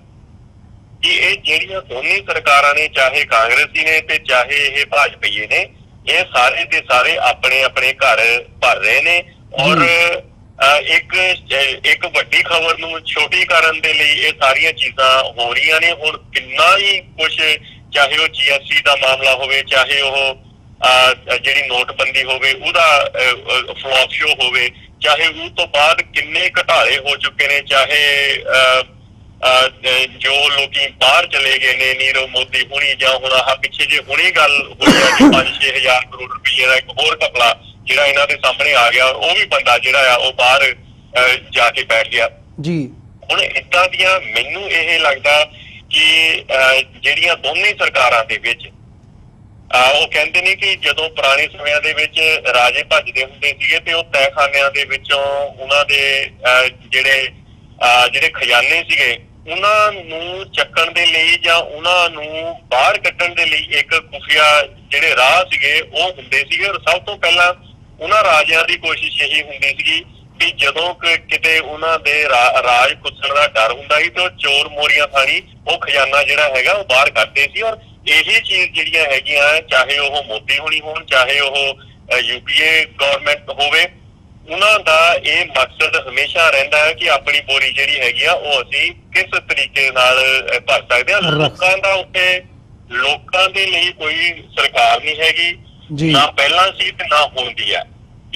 ਕਿ ਇਹ ਜਿਹੜੀਆਂ ਦੋਨੇ ਸਰਕਾਰਾਂ ਨੇ, ਚਾਹੇ ਕਾਂਗਰਸੀ ਨੇ ਤੇ ਚਾਹੇ ਇਹ ਭਾਜਪਾਈਏ ਨੇ, ਇਹ ਸਾਰੇ ਦੇ ਸਾਰੇ ਆਪਣੇ ਆਪਣੇ ਘਰ ਭਰ ਰਹੇ ਨੇ। ਔਰ ਇੱਕ ਵੱਡੀ ਖਬਰ ਨੂੰ ਛੋਟੀ ਕਰਨ ਦੇ ਲਈ ਇਹ ਸਾਰੀਆਂ ਚੀਜ਼ਾਂ ਹੋ ਰਹੀਆਂ ਨੇ। ਹੁਣ ਕਿੰਨਾ ਹੀ ਕੁਛ, ਚਾਹੇ ਉਹ GST ਦਾ ਮਾਮਲਾ ਹੋਵੇ, ਚਾਹੇ ਉਹ ਜਿਹੜੀ ਨੋਟਬੰਦੀ ਹੋਵੇ ਉਹਦਾ ਫਲॉप ਸ਼ੋ ਹੋਵੇ, ਚਾਹੇ ਉਹ ਤੋਂ ਬਾਅਦ ਕਿੰਨੇ ਘਟਾਲੇ ਹੋ ਚੁੱਕੇ ਨੇ, ਚਾਹੇ ਜੋ ਲੋਕੀ ਬਾਹਰ ਚਲੇ ਗਏ ਨੇ, ਨੀਰਵ ਮੋਦੀ ਹੁਣੀ ਜਾਂ ਹੁਣ ਆਹ ਪਿੱਛੇ ਜੇ ਹੁਣੀ ਗੱਲ ਹੋਈ ਆ ਕਿ 5-6 ਹਜ਼ਾਰ ਕਰੋੜ ਰੁਪਈਏ ਦਾ ਇੱਕ ਹੋਰ ਘਪਲਾ ਜਿਹੜਾ ਇਹਨਾਂ ਦੇ ਸਾਹਮਣੇ ਆ ਗਿਆ, ਉਹ ਵੀ ਬੰਦਾ ਜਿਹੜਾ ਆ ਉਹ ਬਾਹਰ ਜਾ ਕੇ ਬੈਠ ਗਿਆ ਜੀ। ਹੁਣ ਏਦਾਂ ਦੀਆਂ ਮੈਨੂੰ ਇਹ ਲੱਗਦਾ ਕਿ ਜਿਹੜੀਆਂ ਦੋਨੇ ਸਰਕਾਰਾਂ ਦੇ ਵਿੱਚ ਉਹ ਕਹਿੰਦੇ ਨੇ ਕਿ ਜਦੋਂ ਪੁਰਾਣੇ ਸਮਿਆਂ ਦੇ ਵਿੱਚ ਰਾਜੇ ਭੱਜਦੇ ਹੁੰਦੇ ਸੀਗੇ ਤੇ ਉਹ ਤਹਿਖਾਨਿਆਂ ਦੇ ਵਿੱਚੋਂ ਉਹਨਾਂ ਦੇ ਜਿਹੜੇ ਖਜ਼ਾਨੇ ਸੀਗੇ ਉਹਨਾਂ ਨੂੰ ਚੱਕਣ ਦੇ ਲਈ ਜਾਂ ਉਹਨਾਂ ਨੂੰ ਬਾਹਰ ਕੱਢਣ ਦੇ ਲਈ ਇੱਕ ਖੁਫੀਆ ਜਿਹੜੇ ਰਾਹ ਸੀਗੇ ਉਹ ਹੁੰਦੇ ਸੀਗੇ। ਔਰ ਸਭ ਤੋਂ ਪਹਿਲਾਂ ਉਹਨਾਂ ਰਾਜਿਆਂ ਦੀ ਕੋਸ਼ਿਸ਼ ਇਹੀ ਹੁੰਦੀ ਸੀਗੀ ਕਿ ਜਦੋਂ ਕਿਤੇ ਉਹਨਾਂ ਦੇ ਰਾਜ ਖੁੱਸਣ ਦਾ ਡਰ ਹੁੰਦਾ ਸੀ ਤੇ ਉਹ ਚੋਰ ਮੋਰੀਆਂ ਥਾਣੀ ਉਹ ਖਜ਼ਾਨਾ ਜਿਹੜਾ ਹੈਗਾ ਉਹ ਬਾਹਰ ਕੱਢਦੇ ਸੀ। ਔਰ ਇਹੀ ਚੀਜ਼ ਜਿਹੜੀਆਂ ਹੈਗੀਆਂ, ਚਾਹੇ ਉਹ ਮੋਦੀ ਹੋਣੀ ਹੋਣ, ਚਾਹੇ ਉਹ UPA ਗਵਰਨਮੈਂਟ ਹੋਵੇ, ਉਹਨਾਂ ਦਾ ਇਹ ਮਕਸਦ ਹਮੇਸ਼ਾ ਰਹਿੰਦਾ ਹੈ ਕਿ ਆਪਣੀ ਬੋਰੀ ਜਿਹੜੀ ਹੈਗੀ ਆ ਉਹ ਅਸੀਂ ਕਿਸ ਤਰੀਕੇ ਨਾਲ ਭਰ ਸਕਦੇ ਹਾਂ। ਲੋਕਾਂ ਦਾ ਉੱਤੇ ਲੋਕਾਂ ਦੇ ਲਈ ਕੋਈ ਸਰਕਾਰ ਨਹੀਂ ਹੈਗੀ, ਨਾ ਪਹਿਲਾਂ ਸੀ ਤੇ ਨਾ ਹੁਣ ਦੀ ਆ।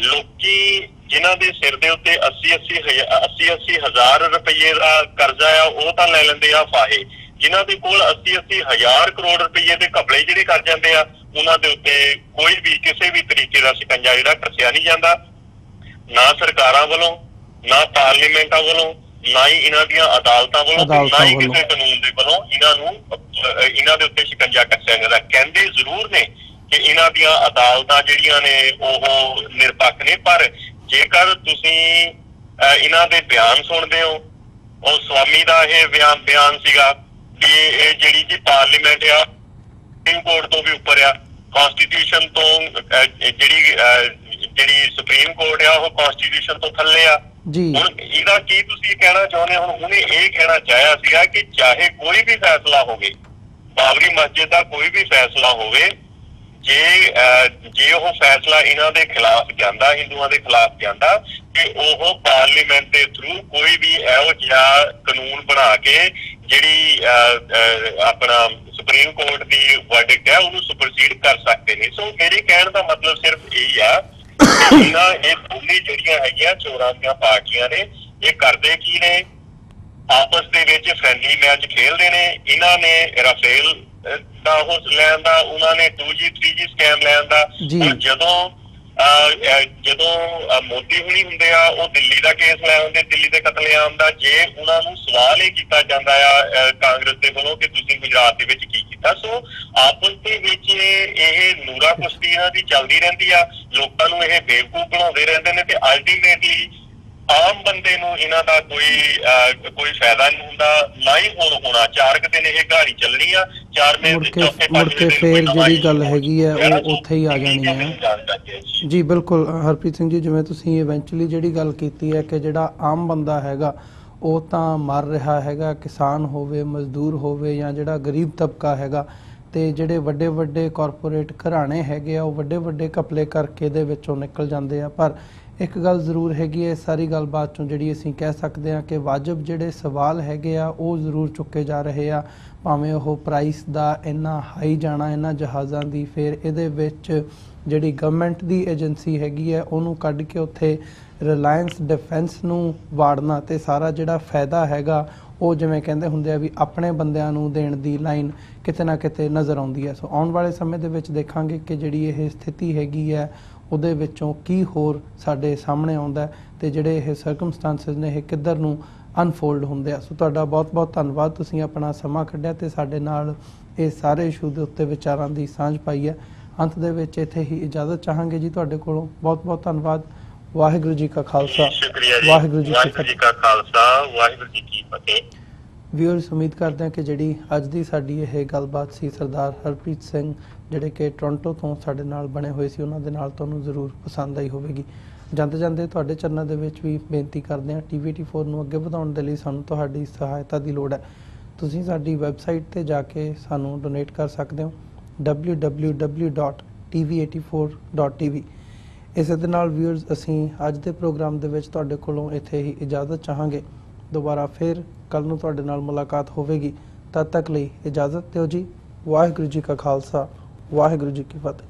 ਲੋਕੀ ਜਿਨ੍ਹਾਂ ਦੇ ਸਿਰ ਦੇ ਉੱਤੇ 80 ਹਜ਼ਾਰ ਰੁਪਈਏ ਦਾ ਕਰਜ਼ਾ ਆ ਉਹ ਤਾਂ ਲੈ ਲੈਂਦੇ ਆ ਫਾਹੇ, ਜਿਨ੍ਹਾਂ ਦੇ ਕੋਲ 80 ਹਜ਼ਾਰ ਕਰੋੜ ਰੁਪਈਏ ਦੇ ਘਪਲੇ ਜਿਹੜੇ ਕਰ ਜਾਂਦੇ ਆ ਉਹਨਾਂ ਦੇ ਉੱਤੇ ਕੋਈ ਵੀ ਕਿਸੇ ਵੀ ਤਰੀਕੇ ਦਾ ਸ਼ਿਕੰਜਾ ਜਿਹੜਾ ਕੱਸਿਆ ਨਹੀਂ ਜਾਂਦਾ, ਨਾ ਸਰਕਾਰਾਂ ਵੱਲੋਂ, ਨਾ ਪਾਰਲੀਮੈਂਟਾਂ ਵੱਲੋਂ, ਨਾ ਹੀ ਇਹਨਾਂ ਦੀਆਂ ਅਦਾਲਤਾਂ ਵੱਲੋਂ, ਨਾ ਹੀ ਕਿਸੇ ਕਾਨੂੰਨ ਦੇ ਵੱਲੋਂ ਇਹਨਾਂ ਦੇ ਉੱਤੇ ਸ਼ਿਕੰਜਾ ਕੱਸਿਆ ਜਾਂਦਾ। ਕਹਿੰਦੇ ਜ਼ਰੂਰ ਨੇ ਕਿ ਇਹਨਾਂ ਦੀਆਂ ਅਦਾਲਤਾਂ ਜਿਹੜੀਆਂ ਨੇ ਉਹ ਨਿਰਪੱਖ ਨੇ, ਪਰ ਜੇਕਰ ਤੁਸੀਂ ਇਹਨਾਂ ਦੇ ਬਿਆਨ ਸੁਣਦੇ ਹੋ, ਉਹ ਸਵਾਮੀ ਦਾ ਇਹ ਬਿਆਨ ਸੀਗਾ ਵੀ ਇਹ ਜਿਹੜੀ ਜੀ ਪਾਰਲੀਮੈਂਟ ਆ ਸੁਪਰੀਮ ਕੋਰਟ ਤੋਂ ਵੀ ਉੱਪਰ ਆ, ਕਨਸਟੀਟਿਊਸ਼ਨ ਤੋਂ ਜਿਹੜੀ ਸੁਪਰੀਮ ਕੋਰਟ ਆ ਉਹ ਕਨਸਟੀਟਿਊਸ਼ਨ ਤੋਂ ਥੱਲੇ ਆ। ਹੁਣ ਇਹਦਾ ਕੀ ਤੁਸੀਂ ਕਹਿਣਾ ਚਾਹੁੰਦੇ ਹੋ? ਹੁਣ ਉਹਨੇ ਇਹ ਕਹਿਣਾ ਚਾਹਿਆ ਸੀਗਾ ਕਿ ਚਾਹੇ ਕੋਈ ਵੀ ਫੈਸਲਾ ਹੋਵੇ, ਬਾਬਰੀ ਮਸਜਿਦ ਦਾ ਕੋਈ ਵੀ ਫੈਸਲਾ ਹੋਵੇ, ਜੇ ਉਹ ਫੈਸਲਾ ਇਹਨਾਂ ਦੇ ਖਿਲਾਫ ਜਾਂਦਾ, ਹਿੰਦੂਆਂ ਦੇ ਖਿਲਾਫ ਜਾਂਦਾ, ਕਿ ਉਹ ਪਾਰਲੀਮੈਂਟ ਦੇ ਥਰੂ ਕੋਈ ਵੀ ਇਹੋ ਜਿਹਾ ਕਾਨੂੰਨ ਬਣਾ ਕੇ ਜਿਹੜੀ ਆਪਣਾ ਸੁਪਰੀਮ ਕੋਰਟ ਦੀ ਵਰਡਿਕਟ ਹੈ ਉਹਨੂੰ ਸੁਪਰਸੀਡ ਕਰ ਸਕਦੇ ਨੇ। ਸੋ ਮੇਰੇ ਕਹਿਣ ਦਾ ਮਤਲਬ ਸਿਰਫ ਇਹੀ ਆ ਕਿ ਇਹ ਦੋਨੇ ਜਿਹੜੀਆਂ ਹੈਗੀਆਂ ਚੋਰਾਂ ਦੀਆਂ ਪਾਰਟੀਆਂ ਨੇ, ਇਹ ਕਰਦੇ ਕੀ ਨੇ? ਆਪਸ ਦੇ ਵਿੱਚ ਫਰੈਂਡਲੀ ਮੈਚ ਖੇਲਦੇ ਨੇ। ਇਹਨਾਂ ਨੇ ਰਾਫੇਲ ਦਾ ਉਹ ਲੈਣ ਦਾ, ਉਹਨਾਂ ਨੇ 2G 3G ਸਕੈਮ ਲੈਣ ਦਾ। ਜਦੋਂ ਮੋਦੀ ਹੁਣੀ ਹੁੰਦੇ ਆ ਉਹ ਦਿੱਲੀ ਦਾ ਕੇਸ ਲੈ ਆਉਂਦੇ, ਦਿੱਲੀ ਦੇ ਕਤਲੇਆਮ ਦਾ। ਜੇ ਉਹਨਾਂ ਨੂੰ ਸਵਾਲ ਇਹ ਕੀਤਾ ਜਾਂਦਾ ਆ ਕਾਂਗਰਸ ਦੇ ਵੱਲੋਂ ਕਿ ਤੁਸੀਂ ਗੁਜਰਾਤ ਦੇ ਵਿੱਚ ਕੀ ਕੀਤਾ, ਸੋ ਆਪਸ ਦੇ ਵਿੱਚ ਇਹ ਨੂਰਾ ਕੁਸ਼ਤੀ ਇਹਨਾਂ ਦੀ ਚੱਲਦੀ ਰਹਿੰਦੀ ਆ। ਲੋਕਾਂ ਨੂੰ ਇਹ ਬੇਵਕੂਫ ਬਣਾਉਂਦੇ ਰਹਿੰਦੇ ਨੇ ਤੇ ਅਲਟੀਮੇਟਲੀ ਆਮ ਬੰਦੇ ਨੂੰ ਇਹਨਾਂ ਦਾ ਕੋਈ ਫਾਇਦਾ ਨਹੀਂ ਹੁੰਦਾ, ਨਾ ਹੀ ਹੋਣਾ। 4 ਦਿਨ ਇਹ ਗਾੜੀ ਚੱਲਣੀ ਆ, 4 ਦਿਨ ਮੁੜ ਕੇ ਫੇਰ ਜਿਹੜੀ ਗੱਲ ਹੈਗੀ ਹੈ ਉਹ ਉੱਥੇ ਹੀ ਆ ਜਾਣੀ ਹੈ। ਜੀ ਬਿਲਕੁਲ ਹਰਪ੍ਰੀਤ ਸਿੰਘ ਜੀ, ਜਿਵੇਂ ਤੁਸੀਂ ਇਵੈਂਚੁਅਲੀ ਜਿਹੜੀ ਗੱਲ ਕੀਤੀ ਹੈ ਕਿ ਜਿਹੜਾ ਆਮ ਬੰਦਾ ਹੈਗਾ ਉਹ ਤਾਂ ਮਰ ਰਿਹਾ ਹੈਗਾ, ਕਿਸਾਨ ਹੋਵੇ, ਮਜ਼ਦੂਰ ਹੋਵੇ ਜਾਂ ਜਿਹੜਾ ਗਰੀਬ ਤਬਕਾ ਹੈਗਾ, ਤੇ ਜਿਹੜੇ ਵੱਡੇ ਵੱਡੇ ਕਾਰਪੋਰੇਟ ਘਰਾਣੇ ਹੈਗੇ ਆ ਉਹ ਵੱਡੇ ਵੱਡੇ ਘਪਲੇ ਕਰਕੇ ਦੇ ਵਿੱਚੋਂ ਨਿਕਲ ਜਾਂਦੇ ਆ। ਪਰ ਇੱਕ ਗੱਲ ਜ਼ਰੂਰ ਹੈਗੀ ਹੈ, ਸਾਰੀ ਗੱਲਬਾਤ ਚੋਂ ਜਿਹੜੀ ਅਸੀਂ ਕਹਿ ਸਕਦੇ ਹਾਂ ਕਿ ਵਾਜਬ ਜਿਹੜੇ ਸਵਾਲ ਹੈਗੇ ਆ ਉਹ ਜ਼ਰੂਰ ਚੁੱਕੇ ਜਾ ਰਹੇ ਆ। ਭਾਵੇਂ ਉਹ ਪ੍ਰਾਈਸ ਦਾ ਇੰਨਾ ਹਾਈ ਜਾਣਾ ਇਹਨਾਂ ਜਹਾਜ਼ਾਂ ਦੀ, ਫਿਰ ਇਹਦੇ ਵਿੱਚ ਜਿਹੜੀ ਗਵਰਨਮੈਂਟ ਦੀ ਏਜੰਸੀ ਹੈਗੀ ਹੈ ਉਹਨੂੰ ਕੱਢ ਕੇ ਉੱਥੇ ਰਿਲਾਇੰਸ ਡਿਫੈਂਸ ਨੂੰ ਵਾੜਨਾ, ਤੇ ਸਾਰਾ ਜਿਹੜਾ ਫਾਇਦਾ ਹੈਗਾ ਉਹ ਜਿਵੇਂ ਕਹਿੰਦੇ ਹੁੰਦੇ ਆ ਵੀ ਆਪਣੇ ਬੰਦਿਆਂ ਨੂੰ ਦੇਣ ਦੀ ਲਾਈਨ ਕਿਤੇ ਨਾ ਕਿਤੇ ਨਜ਼ਰ ਆਉਂਦੀ ਹੈ। ਸੋ ਆਉਣ ਵਾਲੇ ਸਮੇਂ ਦੇ ਵਿੱਚ ਦੇਖਾਂਗੇ ਕਿ ਜਿਹੜੀ ਇਹ ਸਥਿਤੀ ਹੈਗੀ ਹੈ ਉਹਦੇ ਵਿੱਚੋਂ ਕੀ ਹੋਰ ਸਾਡੇ ਸਾਹਮਣੇ ਆਉਂਦਾ ਤੇ ਜਿਹੜੇ ਇਹ ਸਰਕਮਸਟੈਂਸਸ ਨੇ ਇਹ ਕਿੱਧਰ ਨੂੰ ਅਨਫੋਲਡ ਹੁੰਦੇ ਆ। ਸੋ ਤੁਹਾਡਾ ਬਹੁਤ ਬਹੁਤ ਧੰਨਵਾਦ, ਤੁਸੀਂ ਆਪਣਾ ਸਮਾਂ ਕੱਢਿਆ ਤੇ ਸਾਡੇ ਨਾਲ ਇਹ ਸਾਰੇ ਇਸ਼ੂ ਦੇ ਉੱਤੇ ਵਿਚਾਰਾਂ ਦੀ ਸਾਂਝ ਪਾਈ ਹੈ। ਅੰਤ ਦੇ ਵਿੱਚ ਇੱਥੇ ਹੀ ਇਜਾਜ਼ਤ ਚਾਹਾਂਗੇ ਜੀ ਤੁਹਾਡੇ ਕੋਲੋਂ। ਬਹੁਤ ਬਹੁਤ ਧੰਨਵਾਦ। ਵਾਹਿਗੁਰੂ ਜੀ ਕਾ ਖਾਲਸਾ, ਵਾਹਿਗੁਰੂ ਜੀ ਕੀ ਫਤਿਹ। ਵਿਊਅਰਸ, ਉਮੀਦ ਕਰਦੇ ਹਾਂ ਕਿ ਜਿਹੜੀ ਅੱਜ ਦੀ ਸਾਡੀ ਇਹ ਗੱਲਬਾਤ ਸੀ ਸਰਦਾਰ ਹਰਪ੍ਰੀਤ ਸਿੰਘ ਜਿਹੜੇ ਕਿ ਟੋਰਾਂਟੋ ਤੋਂ ਸਾਡੇ ਨਾਲ ਬਣੇ ਹੋਏ ਸੀ, ਉਹਨਾਂ ਦੇ ਨਾਲ ਤੁਹਾਨੂੰ ਜ਼ਰੂਰ ਪਸੰਦ ਆਈ ਹੋਵੇਗੀ। ਜਾਂਦੇ ਜਾਂਦੇ ਤੁਹਾਡੇ ਚਰਨਾਂ ਦੇ ਵਿੱਚ ਵੀ ਬੇਨਤੀ ਕਰਦੇ ਹਾਂ, TVT4 ਨੂੰ ਅੱਗੇ ਵਧਾਉਣ ਦੇ ਲਈ ਸਾਨੂੰ ਤੁਹਾਡੀ ਸਹਾਇਤਾ ਦੀ ਲੋੜ ਹੈ। ਤੁਸੀਂ ਸਾਡੀ ਵੈਬਸਾਈਟ 'ਤੇ ਜਾ ਕੇ ਸਾਨੂੰ ਡੋਨੇਟ ਕਰ ਸਕਦੇ ਹੋ www.tv84.tv। ਇਸੇ ਦੇ ਨਾਲ ਵਿਊਅਰਸ, ਅਸੀਂ ਅੱਜ ਦੇ ਪ੍ਰੋਗਰਾਮ ਦੇ ਵਿੱਚ ਤੁਹਾਡੇ ਕੋਲੋਂ ਇੱਥੇ ਹੀ ਇਜਾਜ਼ਤ ਚਾਹਾਂਗੇ। ਦੁਬਾਰਾ ਫਿਰ ਕੱਲ੍ਹ ਨੂੰ ਤੁਹਾਡੇ ਨਾਲ ਮੁਲਾਕਾਤ ਹੋਵੇਗੀ। ਤਦ ਤੱਕ ਲਈ ਇਜਾਜ਼ਤ ਦਿਓ ਜੀ। ਵਾਹਿਗੁਰੂ ਜੀ ਕਾ ਖਾਲਸਾ, ਵਾਹਿਗੁਰੂ ਜੀ ਕੀ ਫਤਿਹ।